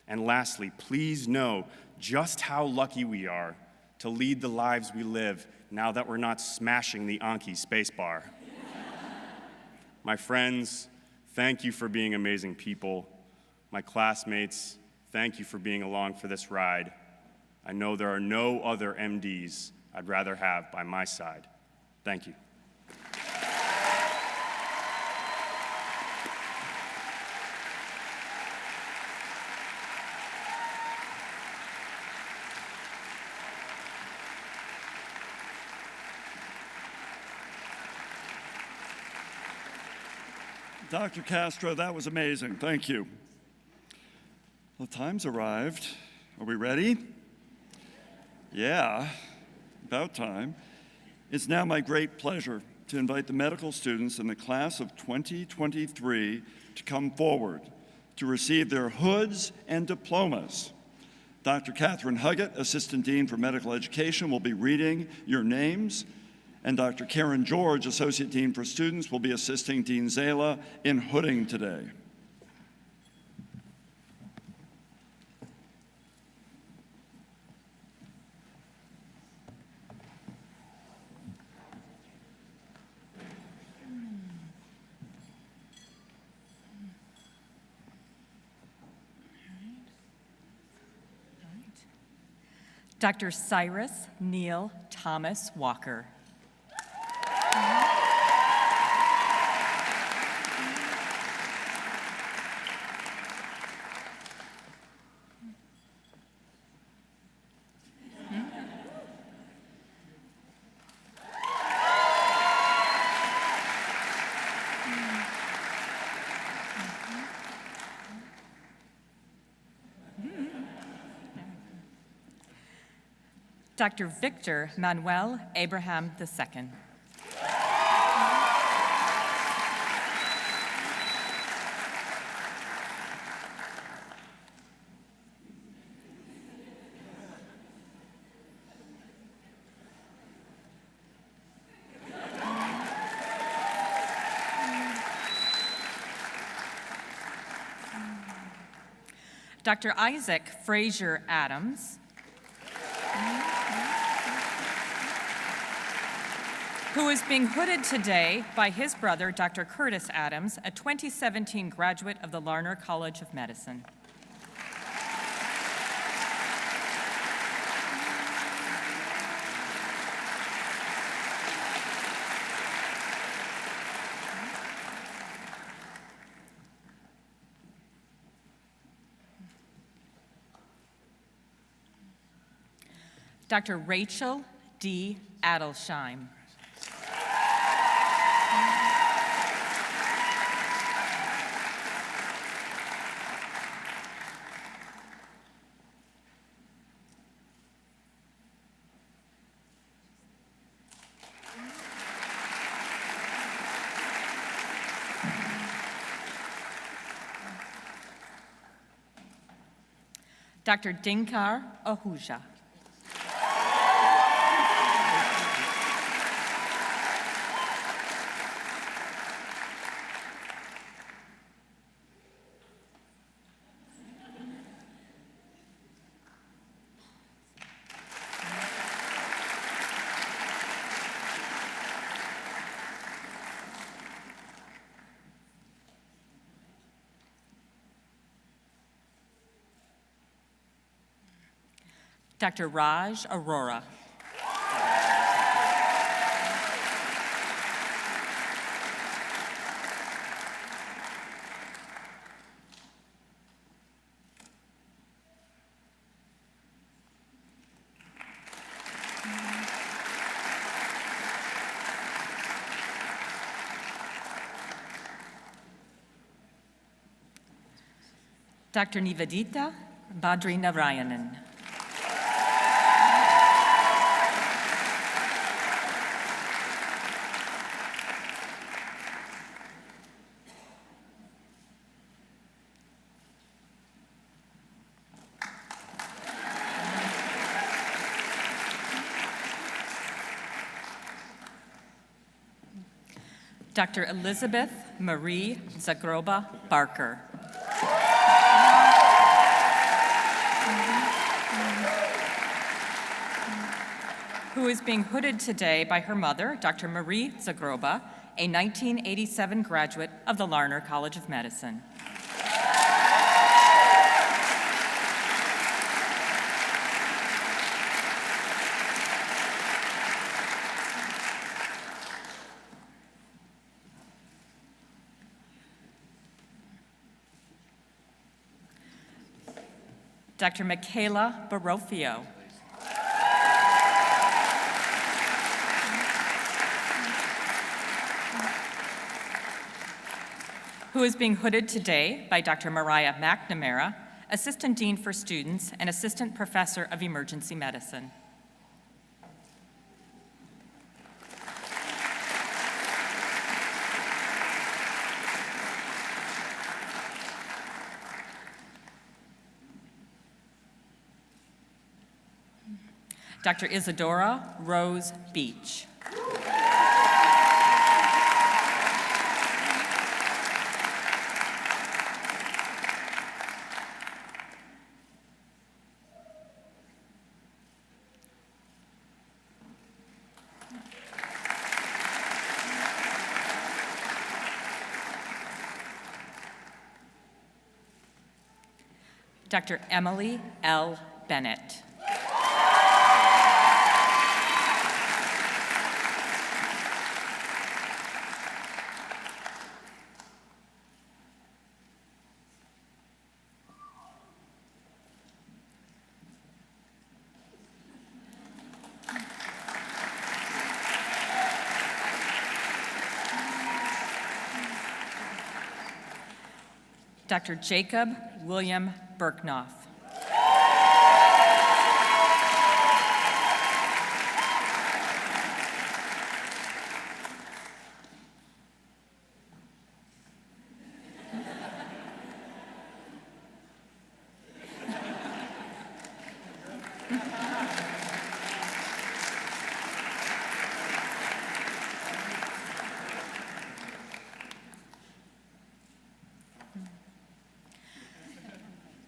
And lastly, please know just how lucky we are to lead the lives we live now that we're not smashing the Anki spacebar. My friends, thank you for being amazing people. My classmates, thank you for being along for this ride. I know there are no other MDs I'd rather have by my side. Thank you. Dr. Castro, that was amazing. Thank you. Well, time's arrived. Are we ready? Yeah, about time. It's now my great pleasure to invite the medical students in the class of 2023 to come forward to receive their hoods and diplomas. Dr. Catherine Huggett, Assistant Dean for Medical Education, will be reading your names, and Dr. Karen George, Associate Dean for Students, will be assisting Dean Zala in hooding today. Dr. Cyrus Neil Thomas Walker. Dr. Victor Manuel Abraham II. Dr. Isaac Frazier Adams. who is being hooded today by his brother, Dr. Curtis Adams, a 2017 graduate of the Larner College of Medicine. Dr. Rachel D. Adelsheim. Dr. Dinkar Ahuja. Dr. Raj Arora. Dr. Nivedita Badrinarayanan. Dr. Elizabeth Marie Zagroba Barker. Who is being hooded today by her mother, Dr. Marie Zagroba, a 1987 graduate of the Larner College of Medicine. Dr. Michaela Barofio. Who is being hooded today by Dr. Mariah McNamara, Assistant Dean for Students and Assistant Professor of Emergency Medicine. Dr. Isadora Rose Beach. Dr. Emily L. Bennett. Dr. Jacob William Berknoff.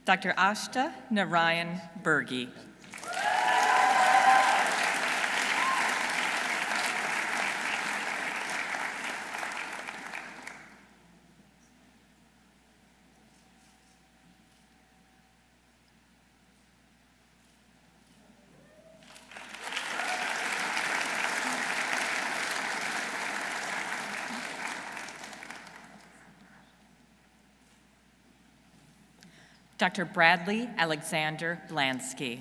Dr. Ashta Narayan Berge. Dr. Bradley Alexander Blansky.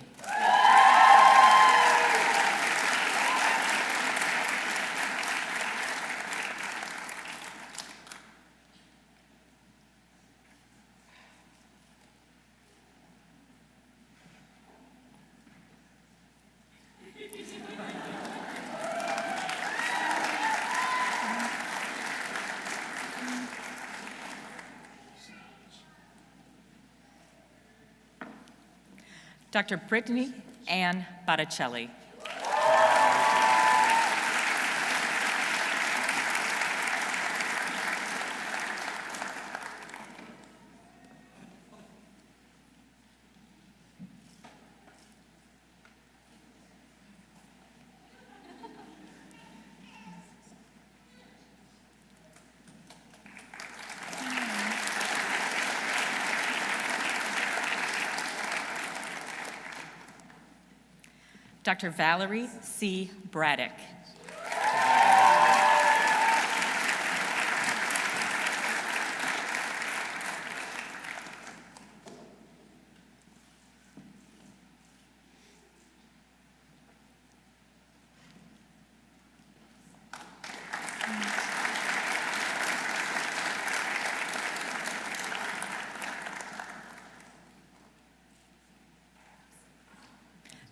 Dr. Brittany Ann Botticelli. Dr. Valerie C. Braddock.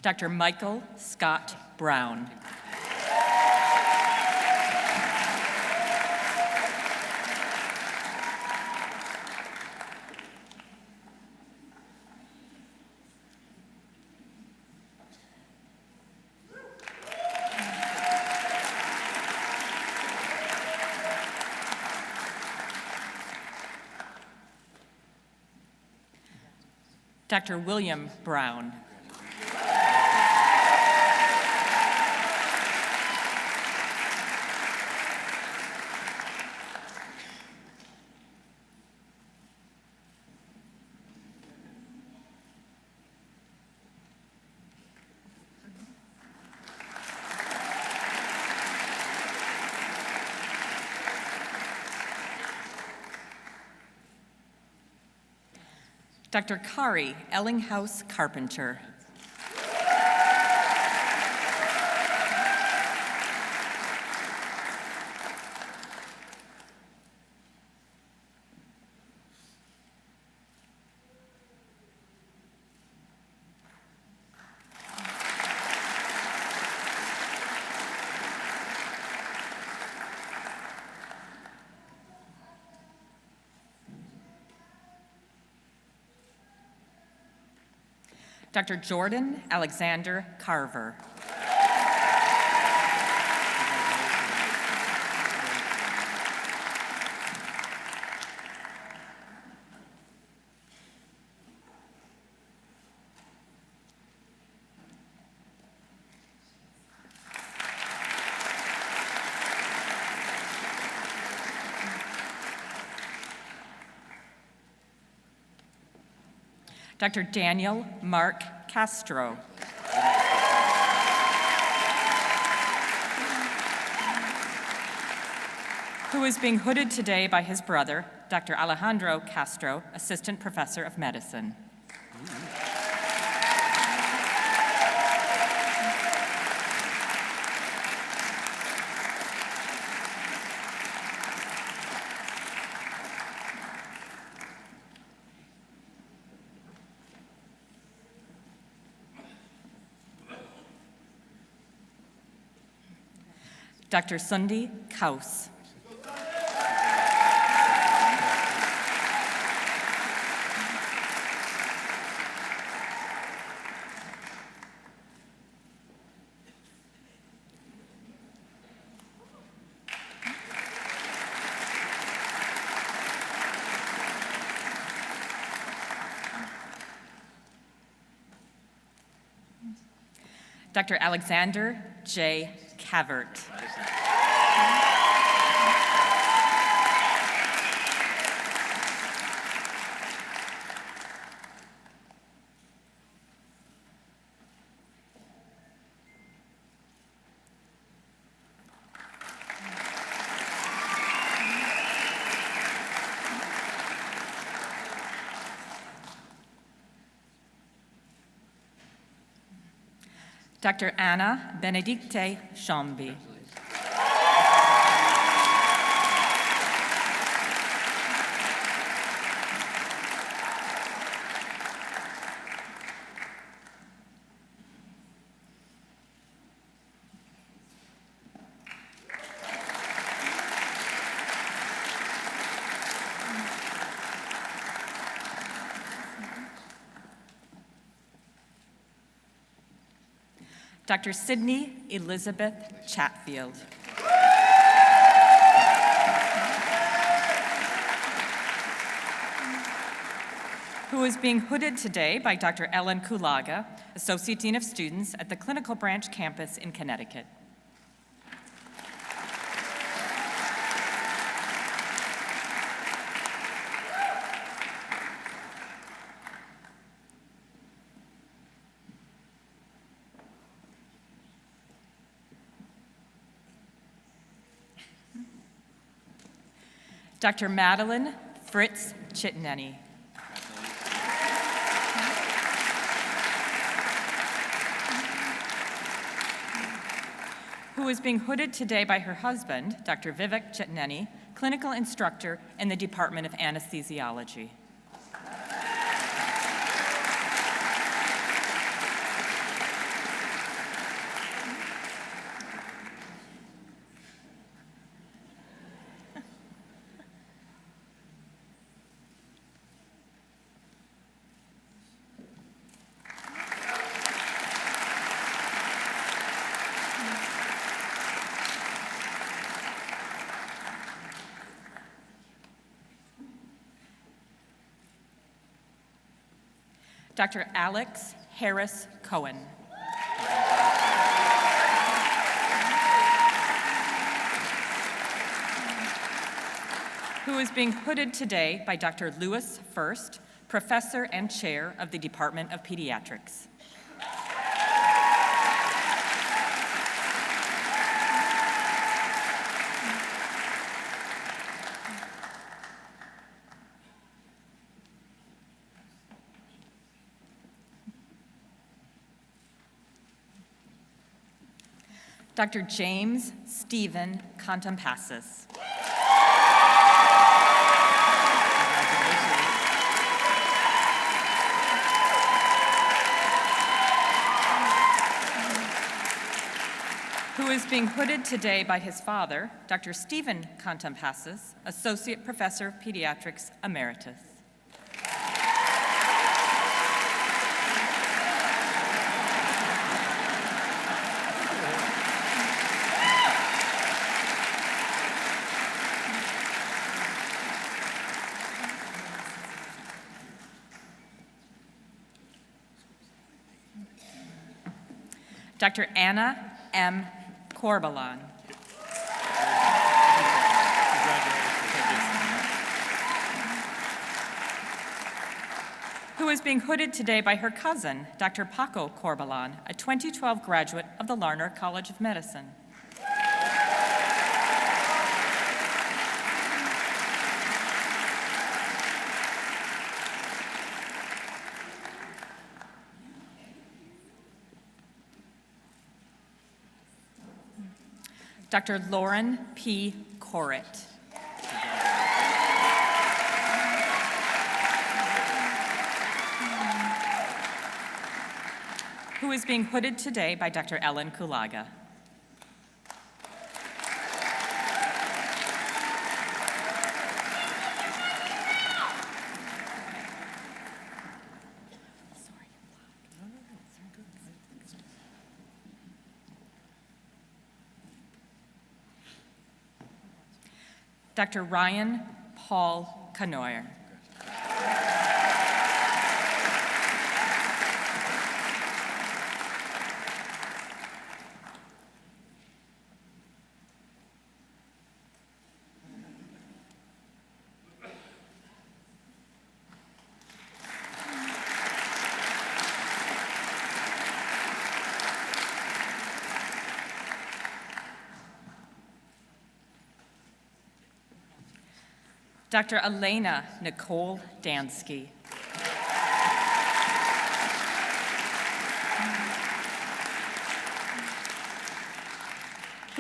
Dr. Michael Scott Brown. Dr. William Brown. Dr. Kari Ellinghouse Carpenter. Dr. Jordan Alexander Carver. Dr. Daniel Mark Castro. Who is being hooded today by his brother, Dr. Alejandro Castro, Assistant Professor of Medicine. Dr. Sundi Kaus. Dr. Alexander J. Cavert. Dr. Anna Benedicte Chambi. Dr. Sydney Elizabeth Chatfield. Who is being hooded today by Dr. Ellen Kulaga, Associate Dean of Students at the Clinical Branch campus in Connecticut. Dr. Madeline Fritz Chitneni. Who is being hooded today by her husband, Dr. Vivek Chitneni, clinical instructor in the Department of Anesthesiology. Dr. Alex Harris Cohen. Who is being hooded today by Dr. Lewis First, professor and chair of the Department of Pediatrics. Dr. James Stephen Contampassis. Who is being hooded today by his father, Dr. Stephen Contampassis, Associate Professor of Pediatrics Emeritus. Dr. Anna M. Corbalon. Who is being hooded today by her cousin, Dr. Paco Corbalon, a 2012 graduate of the Larner College of Medicine. Dr. Lauren P. Corritt. Who is being hooded today by Dr. Ellen Kulaga. Dr. Ryan Paul Canoyer. Dr. Elena Nicole Dansky.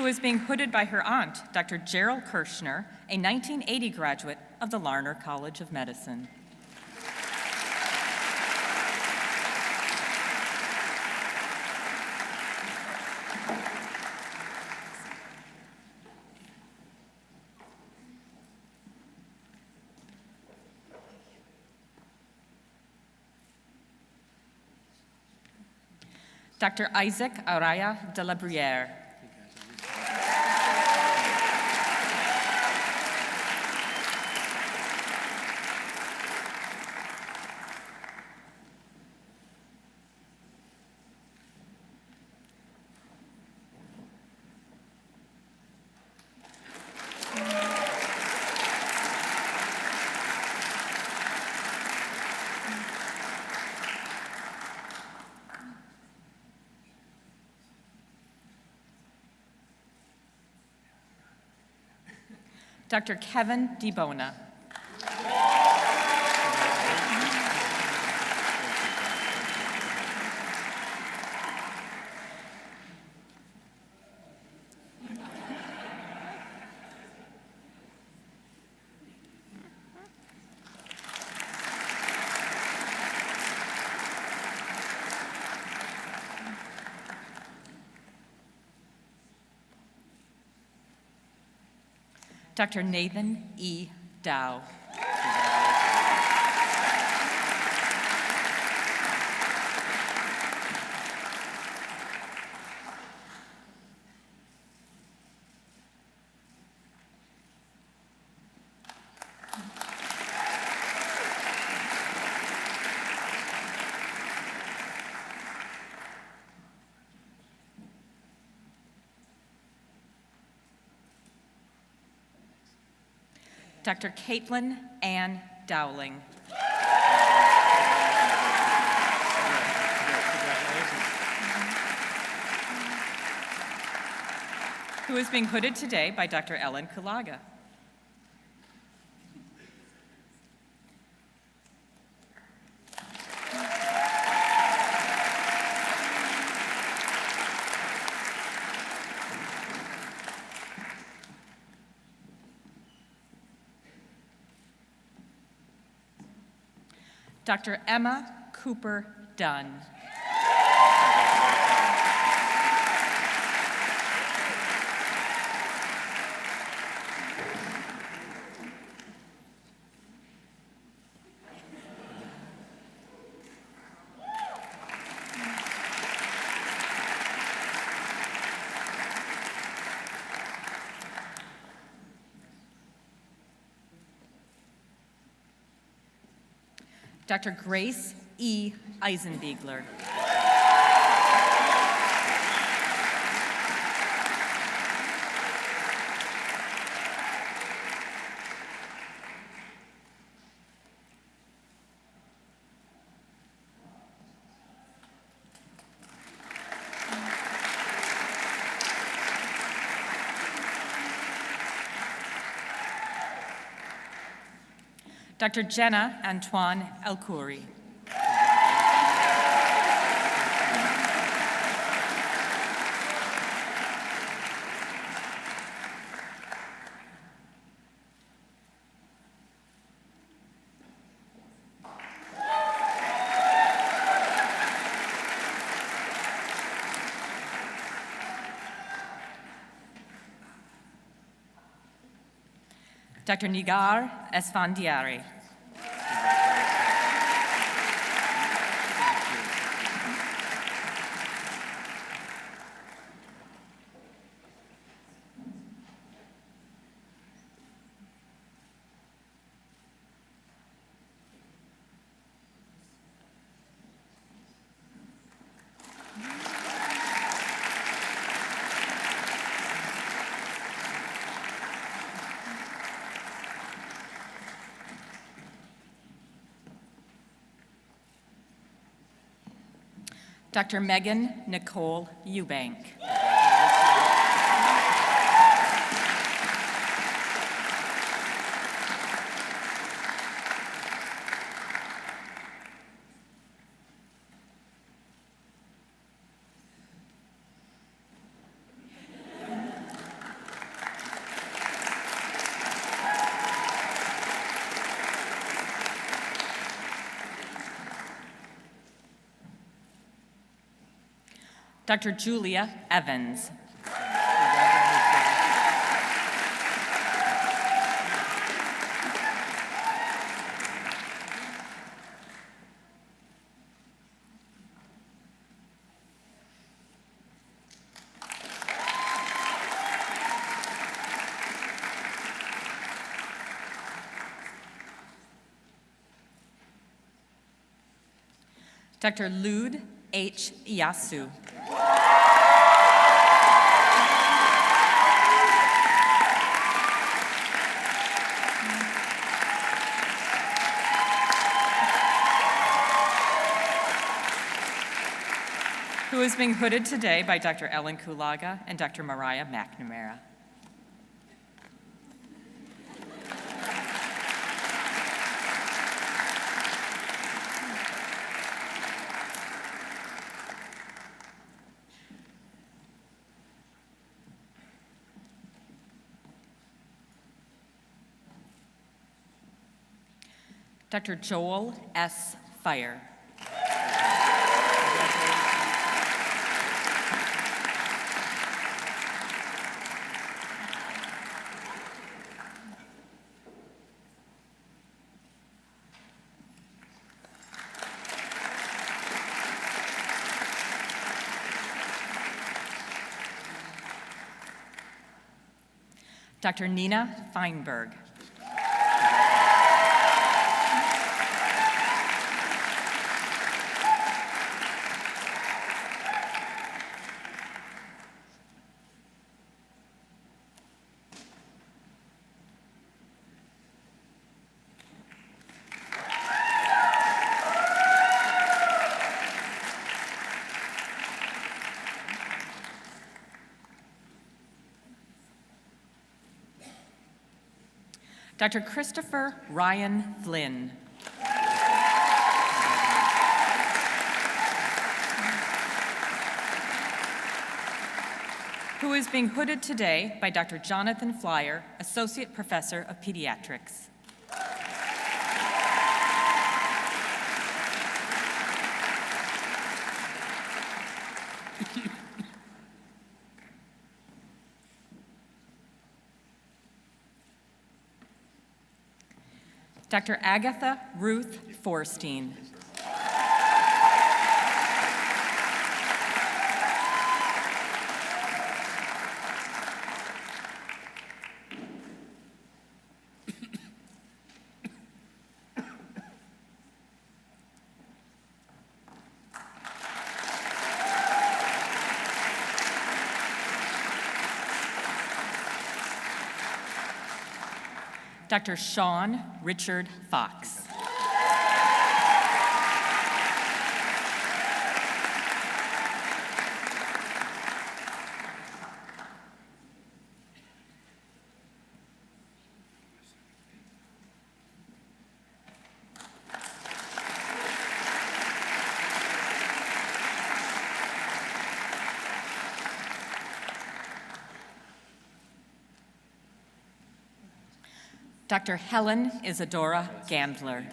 who is being hooded by her aunt, Dr. Gerald Kirschner, a 1980 graduate of the Larner College of Medicine. Dr. Isaac Araya de la Bruyere. Dr. Kevin DeBona. Dr. Nathan E. Dow. Dr. Caitlin Ann Dowling. Who is being hooded today by Dr. Ellen Kulaga. Dr. Emma Cooper Dunn. Dr. Grace E. Eisenbiegler. Dr. Jenna Antoine Elkouri. Dr. Nigar Esfandiari. Dr. Megan Nicole Eubank. Dr. Julia Evans. Dr. Lud H. Yasu. Who is being hooded today by Dr. Ellen Kulaga and Dr. Mariah McNamara. Dr. Joel S. Fire. Dr. Nina Feinberg. Dr. Christopher Ryan Flynn. Who is being hooded today by Dr. Jonathan Flyer, Associate Professor of Pediatrics. Dr. Agatha Ruth Forstein. Dr. Sean Richard Fox. Dr. Helen Isadora Gandler.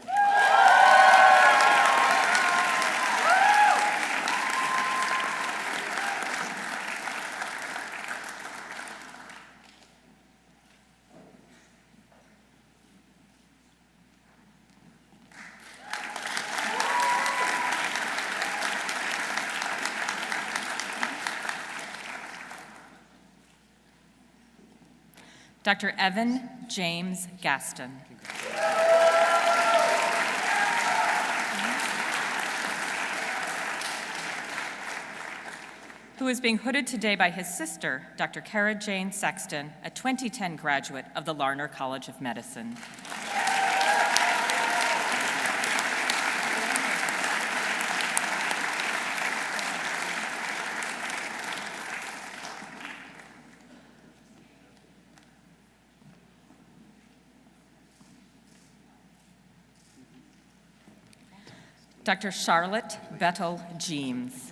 Dr. Evan James Gaston. Who is being hooded today by his sister, Dr. Kara Jane Sexton, a 2010 graduate of the Larner College of Medicine. Dr. Charlotte Bettel Jeems.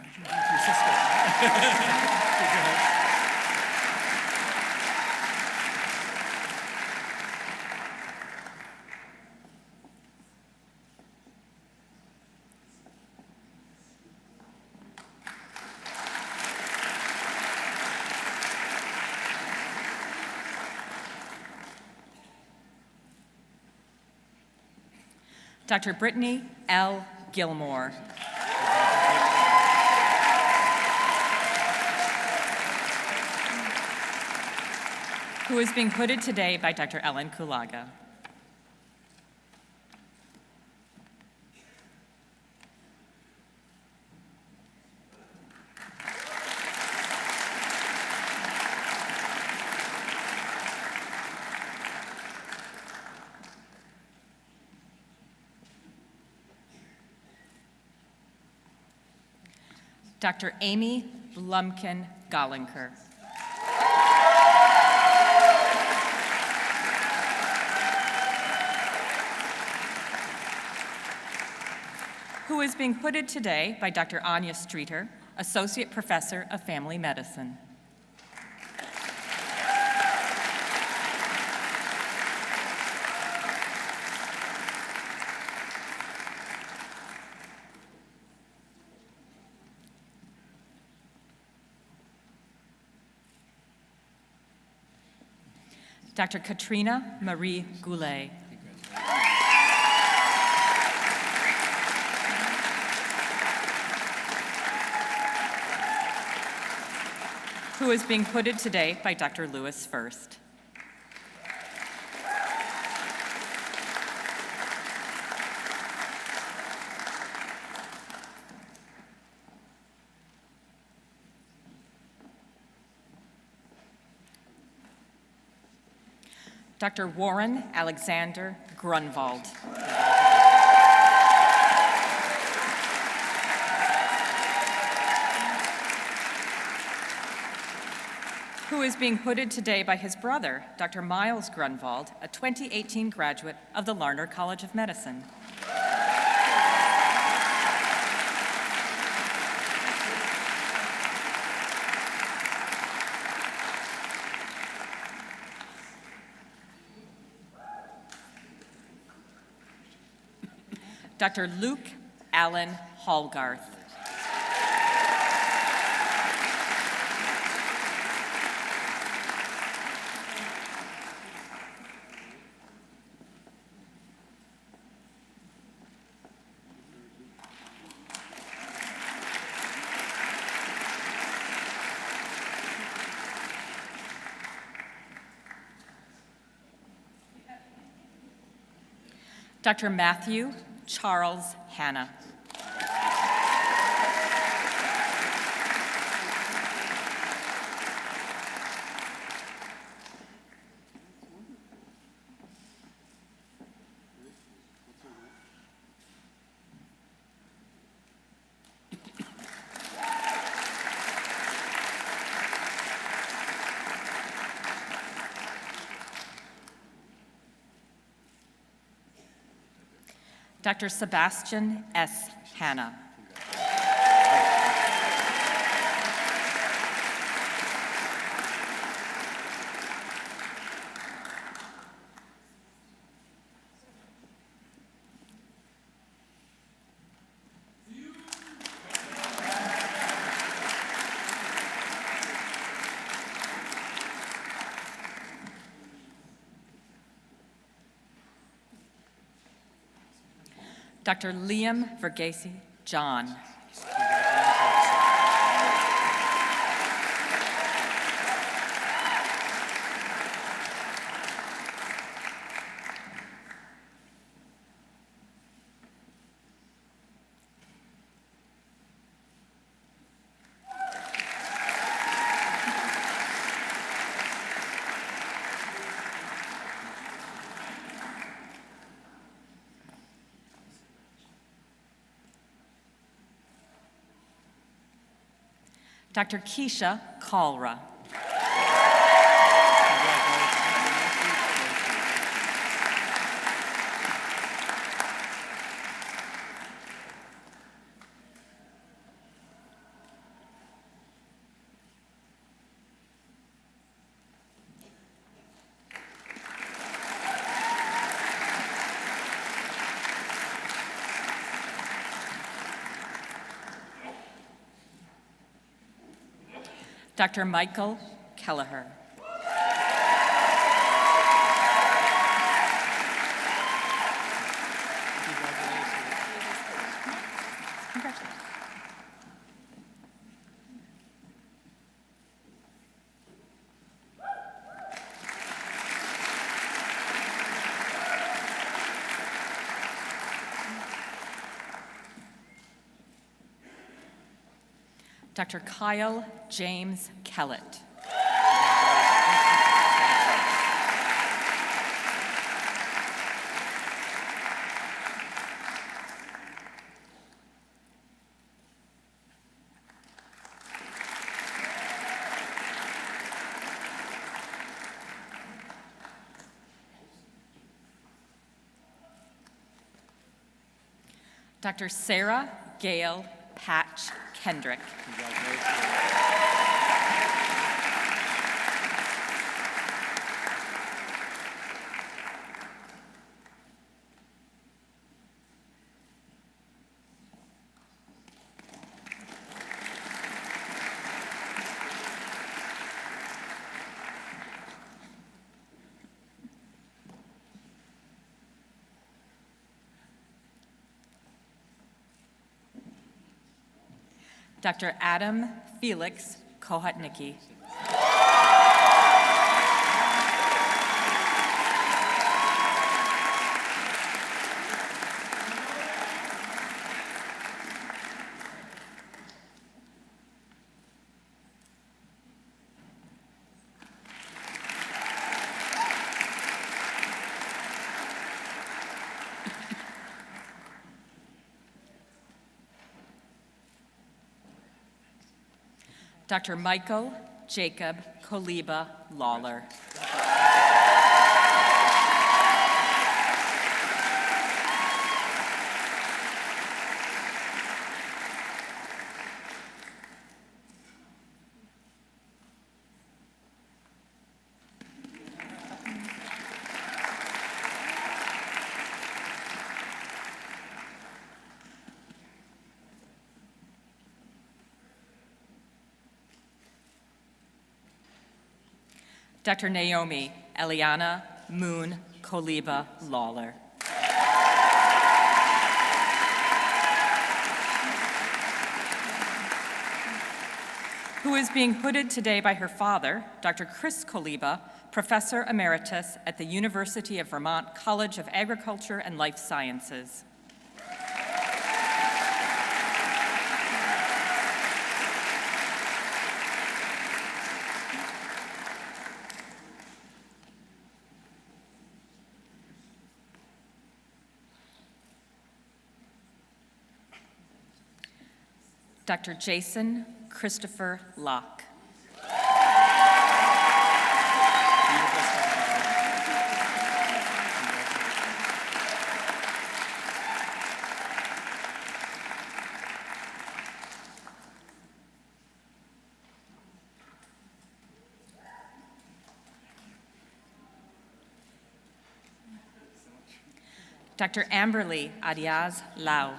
Dr. Brittany L. Gilmore. Who is being hooded today by Dr. Ellen Kulaga. Dr. Amy Blumkin Gollinker. Who is being hooded today by Dr. Anya Streeter, Associate Professor of Family Medicine. Dr. Katrina Marie Goulet. Who is being hooded today by Dr. Lewis First. Dr. Warren Alexander Grunwald. Who is being hooded today by his brother, Dr. Miles Grunwald, a 2018 graduate of the Larner College of Medicine. Dr. Luke Allen Hallgarth. Dr. Matthew Charles Hanna. Dr. Sebastian S. Hanna. Dr. Liam Verghese John. Dr. Keisha Kalra. Dr. Michael Kelleher. Dr. Kyle James Kellett. Dr. Sarah Gail Patch Kendrick. Dr. Adam Felix Kohutnicki. Dr. Michael Jacob Koliba Lawler. Dr. Naomi Eliana Moon Koliba Lawler. Who is being hooded today by her father, Dr. Chris Koliba, Professor Emeritus at the University of Vermont College of Agriculture and Life Sciences. Dr. Jason Christopher Locke. Dr. Amberly Adiaz Lau.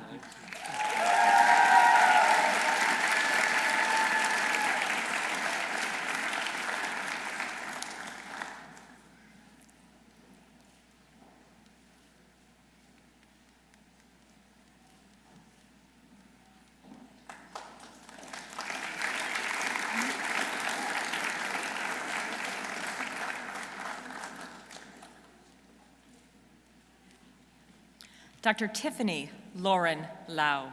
Dr. Tiffany Lauren Lau.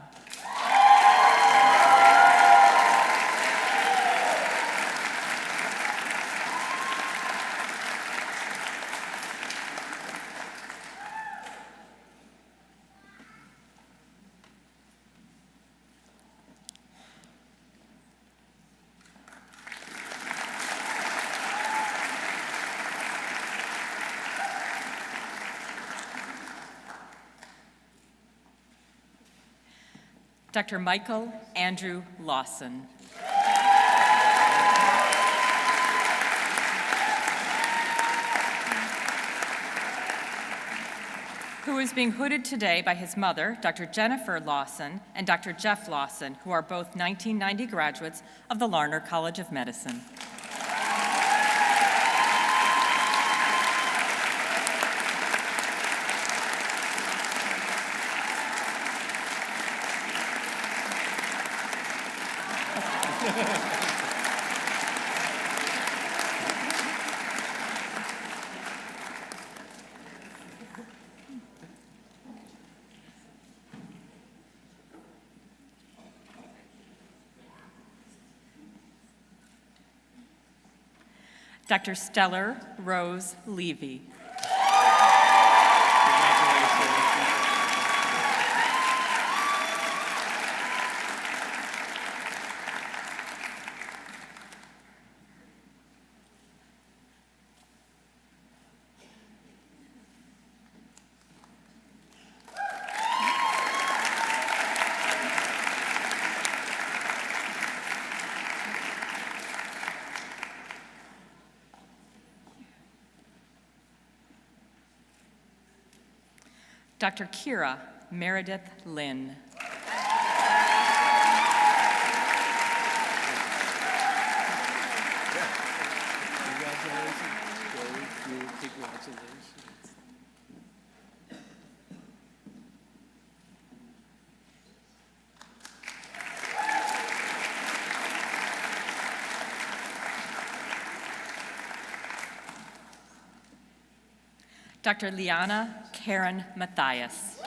Dr. Michael Andrew Lawson. Who is being hooded today by his mother, Dr. Jennifer Lawson, and Dr. Jeff Lawson, who are both 1990 graduates of the Larner College of Medicine. Dr. Stellar Rose Levy. Dr. Kira Meredith Lynn. Dr. Liana Karen Matthias.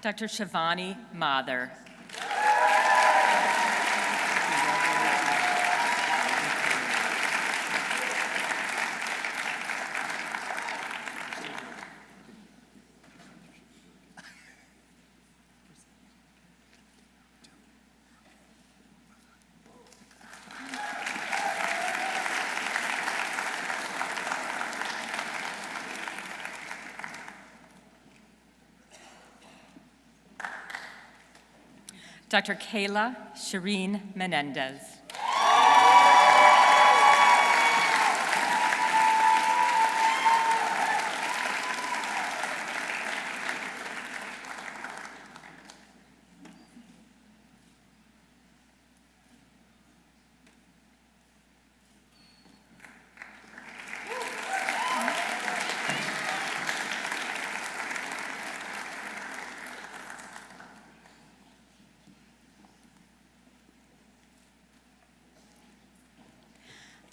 Dr. Shivani Mather. Dr. Kayla Shireen Menendez.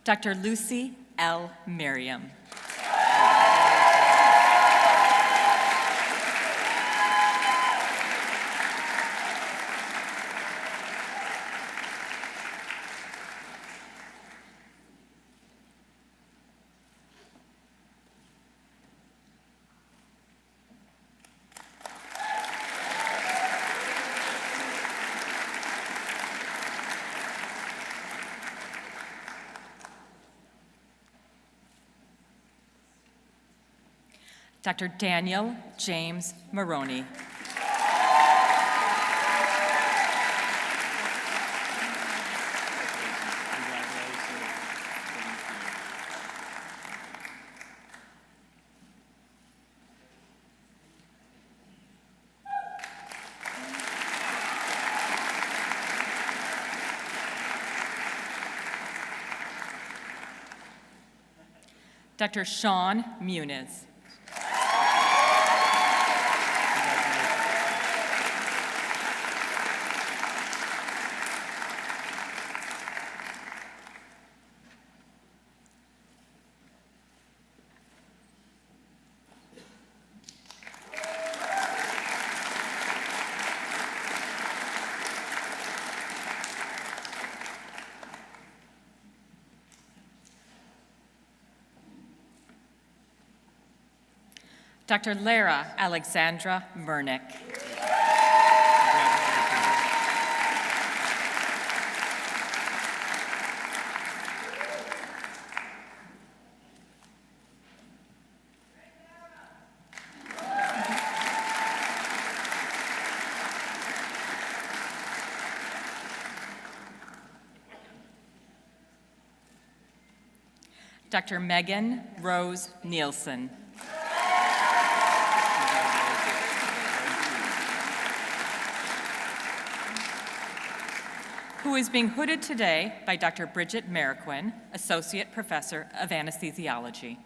Dr. Lucy L. Merriam. Dr. Daniel James Maroney. Dr. Sean Muniz. Dr. Lara Alexandra Mernick. Dr. Megan Rose Nielsen. Who is being hooded today by Dr. Bridget Marroquin, Associate Professor of Anesthesiology.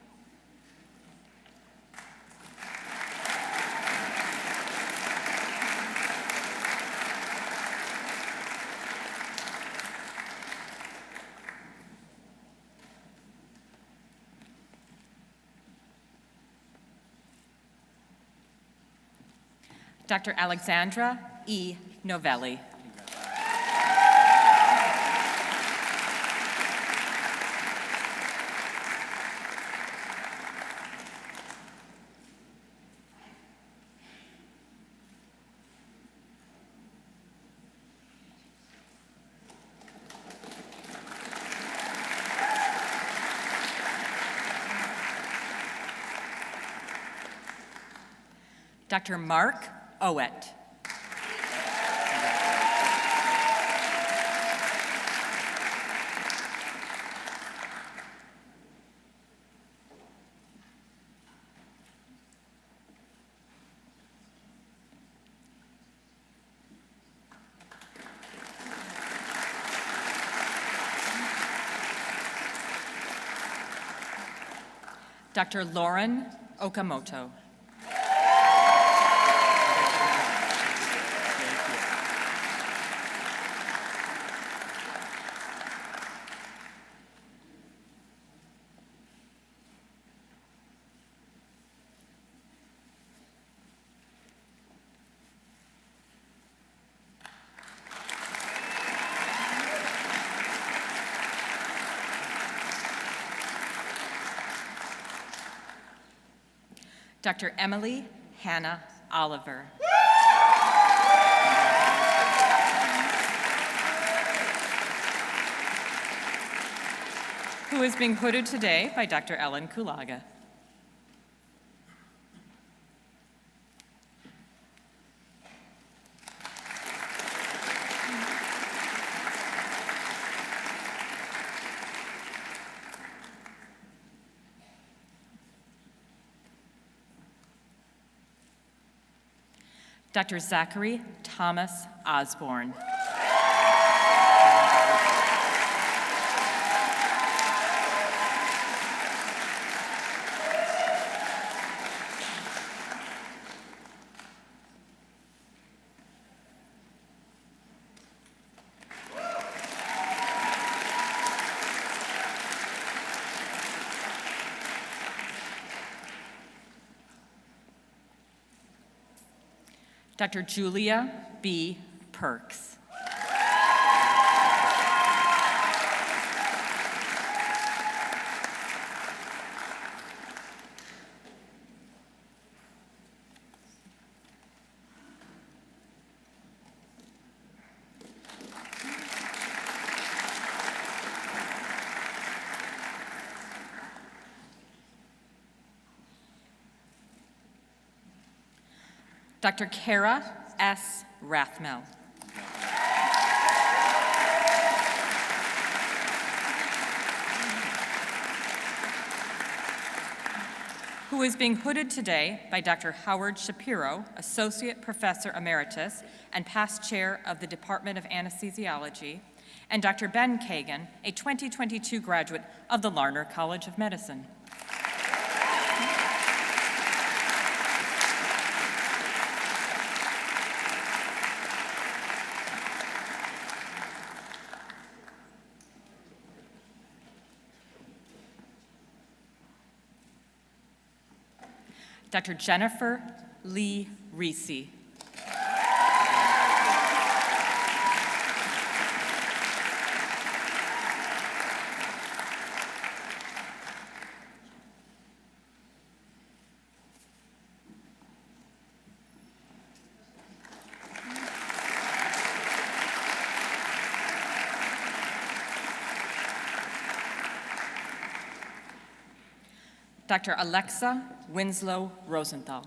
Dr. Alexandra E. Novelli. Dr. Mark Owett. Dr. Lauren Okamoto. Dr. Emily Hannah Oliver. Who is being hooded today by Dr. Ellen Kulaga. Dr. Zachary Thomas Osborne. Dr. Julia B. Perks. Dr. Kara S. Rathmel. Who is being hooded today by Dr. Howard Shapiro, Associate Professor Emeritus and past Chair of the Department of Anesthesiology, and Dr. Ben Kagan, a 2022 graduate of the Larner College of Medicine. Dr. Jennifer Lee Reese. Dr. Alexa Winslow Rosenthal.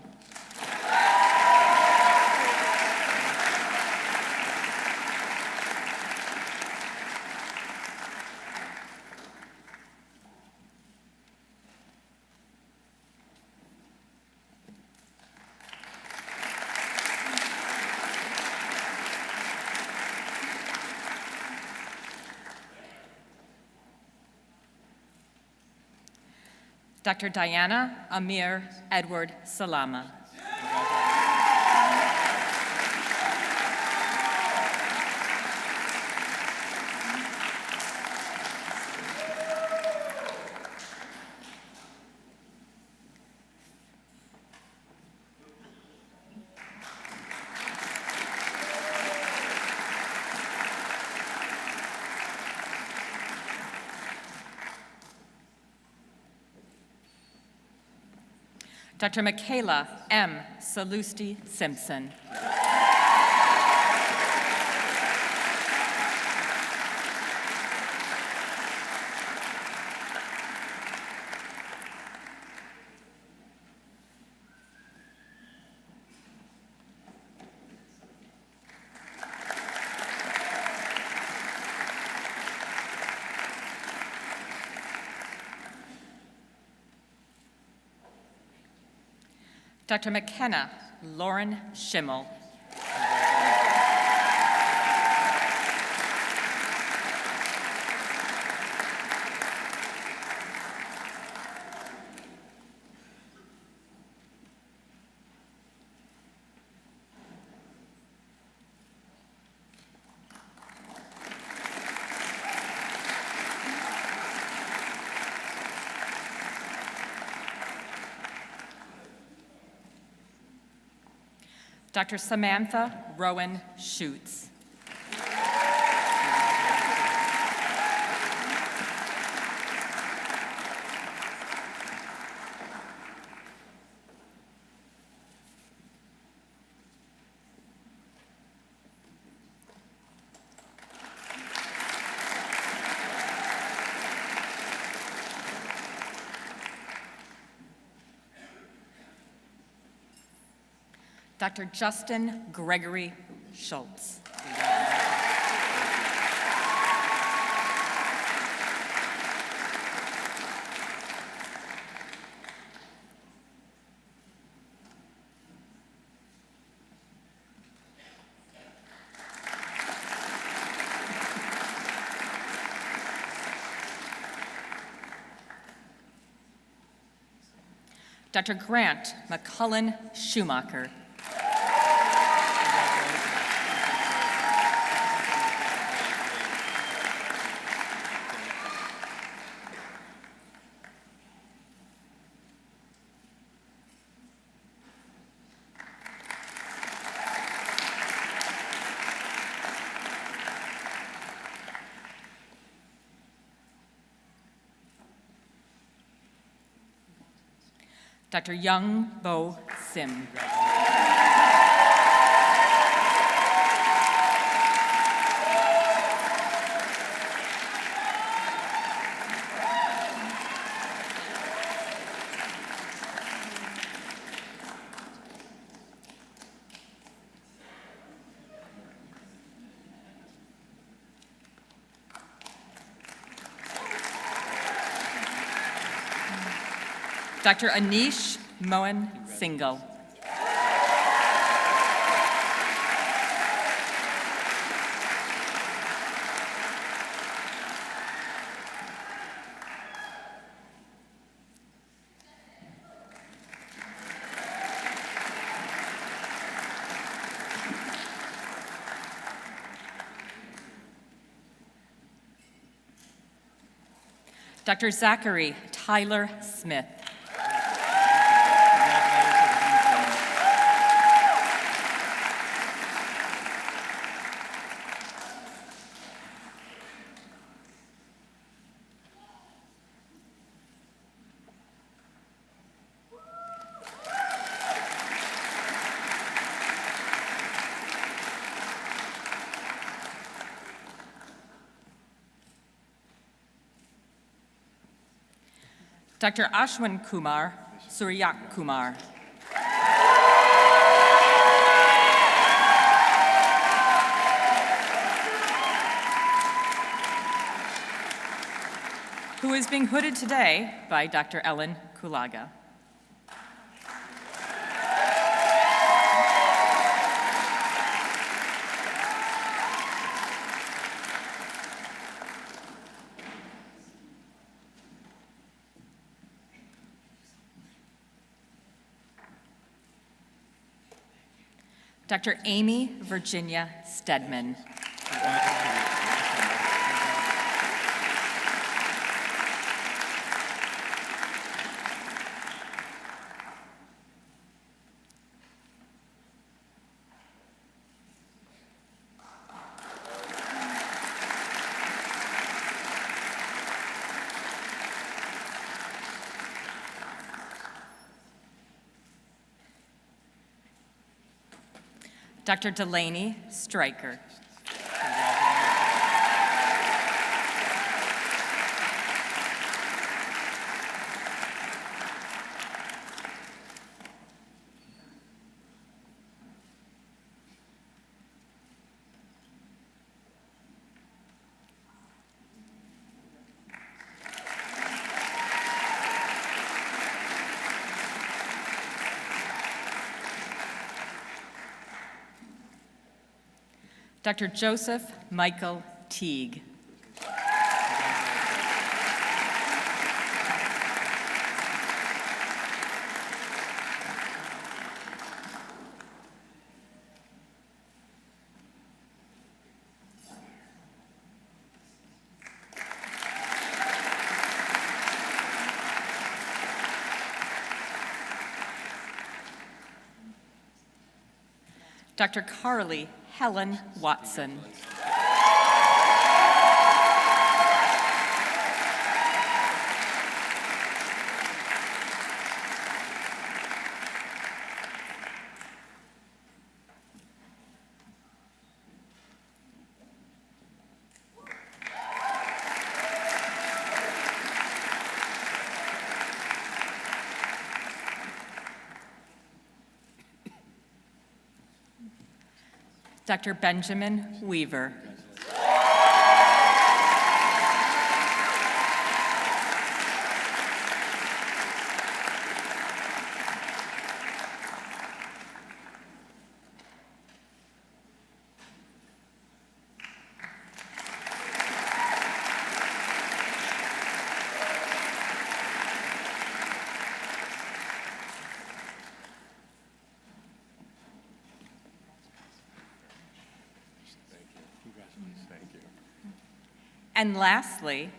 Dr. Diana Amir Edward Salama. Dr. Michaela M. Salusti Simpson. Dr. McKenna Lauren Schimmel. Dr. Samantha Rowan Schutz. Dr. Justin Gregory Schultz. Dr. Grant McCullen Schumacher. Dr. Young Bo Sim. Dr. Anish Mohan Singhal. Dr. Zachary Tyler Smith. Dr. Ashwin Kumar Suryak Kumar. Who is being hooded today by Dr. Ellen Kulaga. Dr. Amy Virginia Stedman. Dr. Delaney Stryker. Dr. Joseph Michael Teague. Dr. Carly Helen Watson. Dr. Benjamin Weaver. And lastly,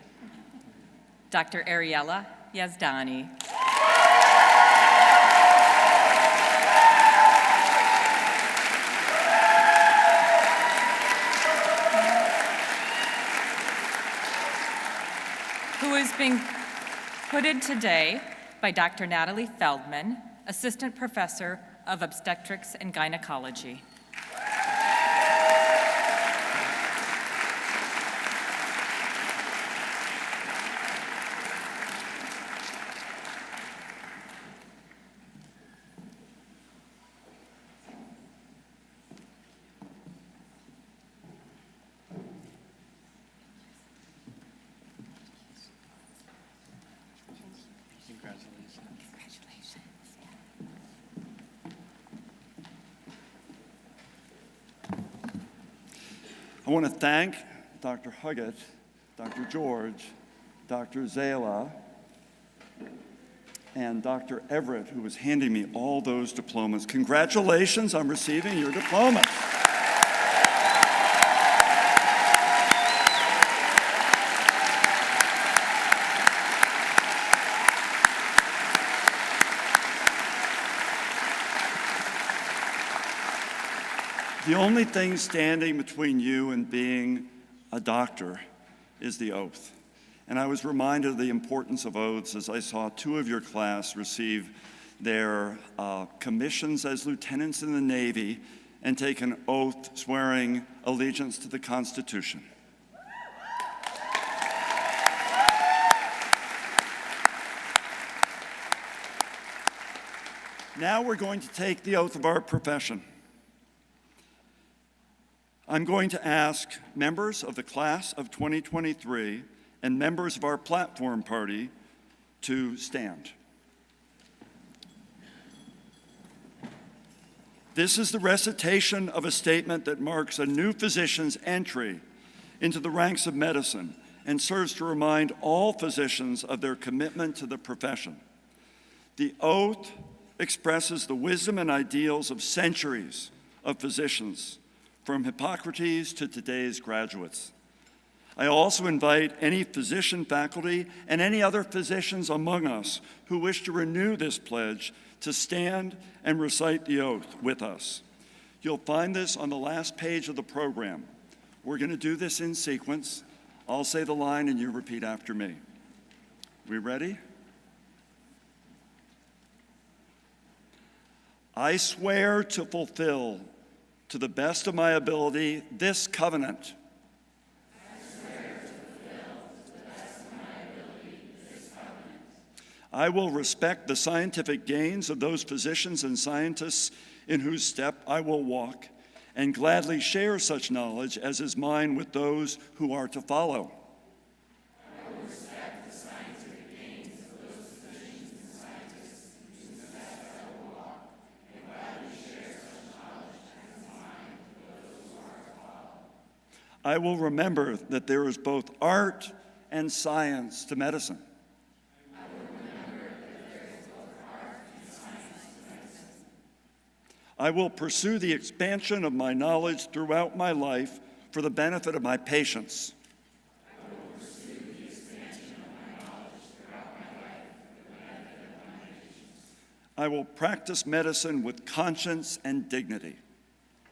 Dr. Ariella Yazdani. Who is being hooded today by Dr. Natalie Feldman, Assistant Professor of Obstetrics and Gynecology. I want to thank Dr. Huggett, Dr. George, Dr. Zala, and Dr. Everett, who was handing me all those diplomas. Congratulations on receiving your diploma. The only thing standing between you and being a doctor is the oath. And I was reminded of the importance of oaths as I saw two of your class receive their commissions as lieutenants in the Navy and take an oath swearing allegiance to the Constitution. Now we're going to take the oath of our profession. I'm going to ask members of the class of 2023 and members of our platform party to stand. This is the recitation of a statement that marks a new physician's entry into the ranks of medicine and serves to remind all physicians of their commitment to the profession. The oath expresses the wisdom and ideals of centuries of physicians, from Hippocrates to today's graduates. I also invite any physician faculty and any other physicians among us who wish to renew this pledge to stand and recite the oath with us. You'll find this on the last page of the program. We're going to do this in sequence. I'll say the line and you repeat after me. We ready? I swear to fulfill to the best of my ability, this covenant. I will respect the scientific gains of those physicians and scientists in whose step I will walk, and gladly share such knowledge as is mine with those who are to follow. I will respect the scientific gains of those physicians and scientists in whose step I will walk, and gladly share such knowledge as is mine with those who are to follow. I will remember that there is both art and science to medicine. I will pursue the expansion of my knowledge throughout my life for the benefit of my patients. I will pursue the expansion of my knowledge throughout my life for the benefit of my patients. I will practice medicine with conscience and dignity.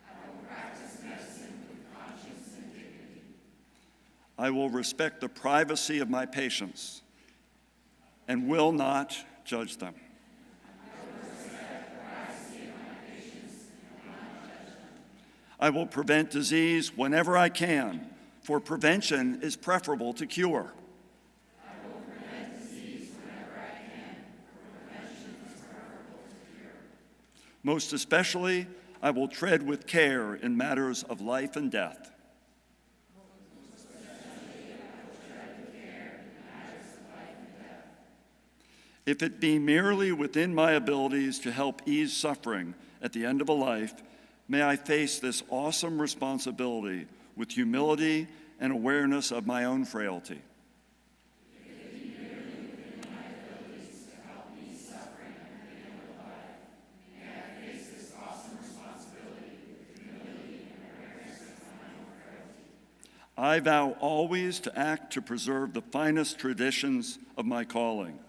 I will practice medicine with conscience and dignity. I will respect the privacy of my patients and will not judge them. I will prevent disease whenever I can, for prevention is preferable to cure. I will prevent disease whenever I can, for prevention is preferable to cure. Most especially, I will tread with care in matters of life and death. Most especially, I will tread with care in matters of life and death. If it be merely within my abilities to help ease suffering at the end of a life, may I face this awesome responsibility with humility and awareness of my own frailty. If it be merely within my abilities to help ease suffering at the end of life, may I face this awesome responsibility with humility and awareness of my own frailty. I vow always to act to preserve the finest traditions of my calling,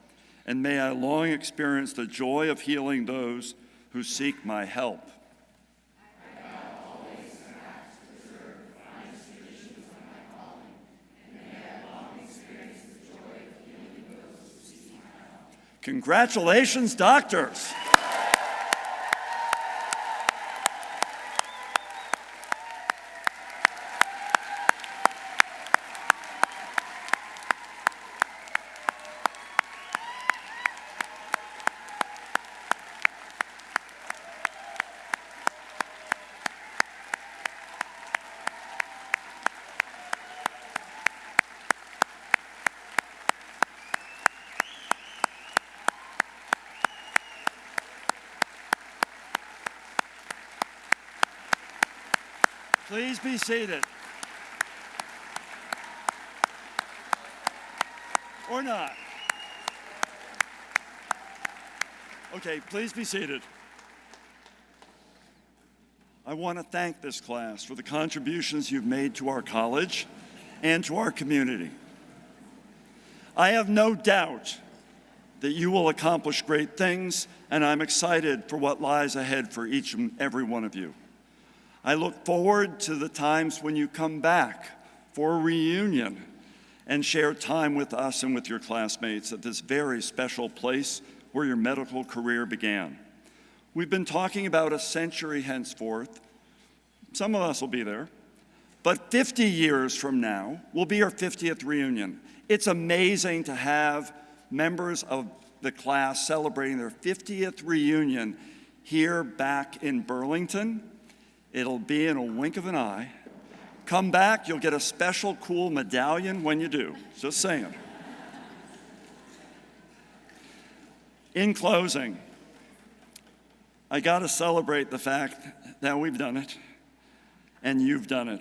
and may I long experience the joy of healing those who seek my help. Congratulations, doctors. Please be seated. Or not. Okay, please be seated. I want to thank this class for the contributions you've made to our college and to our community. I have no doubt that you will accomplish great things, and I'm excited for what lies ahead for each and every one of you. I look forward to the times when you come back for a reunion and share time with us and with your classmates at this very special place where your medical career began. We've been talking about a century henceforth. Some of us will be there. But 50 years from now will be our 50th reunion. It's amazing to have members of the class celebrating their 50th reunion here back in Burlington. It'll be in a wink of an eye. Come back, you'll get a special cool medallion when you do. Just saying. In closing, I got to celebrate the fact that we've done it and you've done it.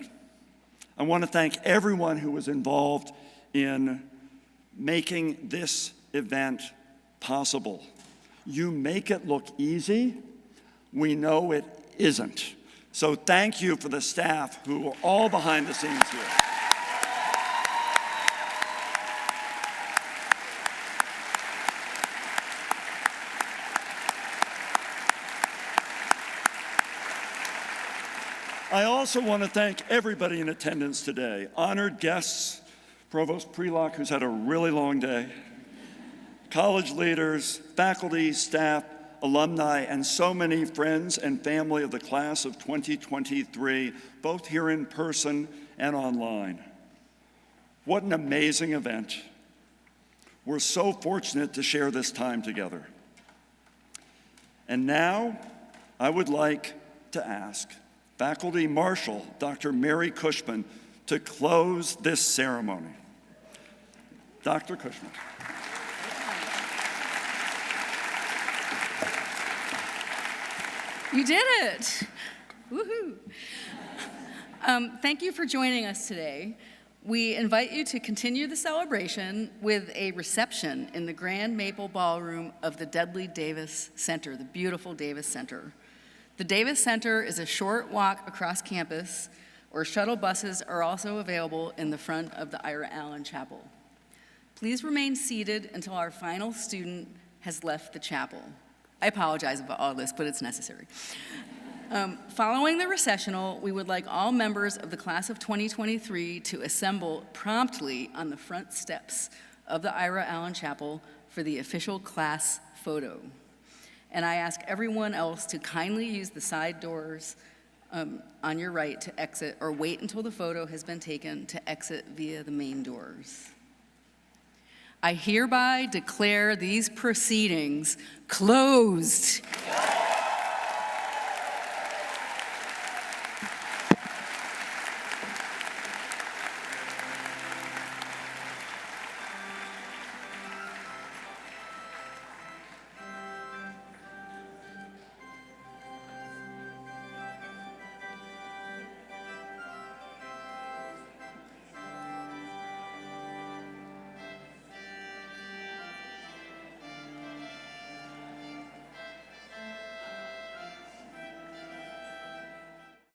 I want to thank everyone who was involved in making this event possible. You make it look easy. We know it isn't. So thank you for the staff who are all behind the scenes here. I also want to thank everybody in attendance today. Honored guests, Provost Prelock, who's had a really long day, college leaders, faculty, staff, alumni, and so many friends and family of the class of 2023, both here in person and online. What an amazing event. We're so fortunate to share this time together. And now, I would like to ask Faculty Marshal Dr. Mary Cushman to close this ceremony. Dr. Cushman. You did it! Woohoo! Thank you for joining us today. We invite you to continue the celebration with a reception in the Grand Maple Ballroom of the Dudley Davis Center, the beautiful Davis Center. The Davis Center is a short walk across campus, or shuttle buses are also available in the front of the Ira Allen Chapel. Please remain seated until our final student has left the chapel. I apologize about all this, but it's necessary. Following the recessional, we would like all members of the class of 2023 to assemble promptly on the front steps of the Ira Allen Chapel for the official class photo. And I ask everyone else to kindly use the side doors on your right to exit, or wait until the photo has been taken to exit via the main doors. I hereby declare these proceedings closed.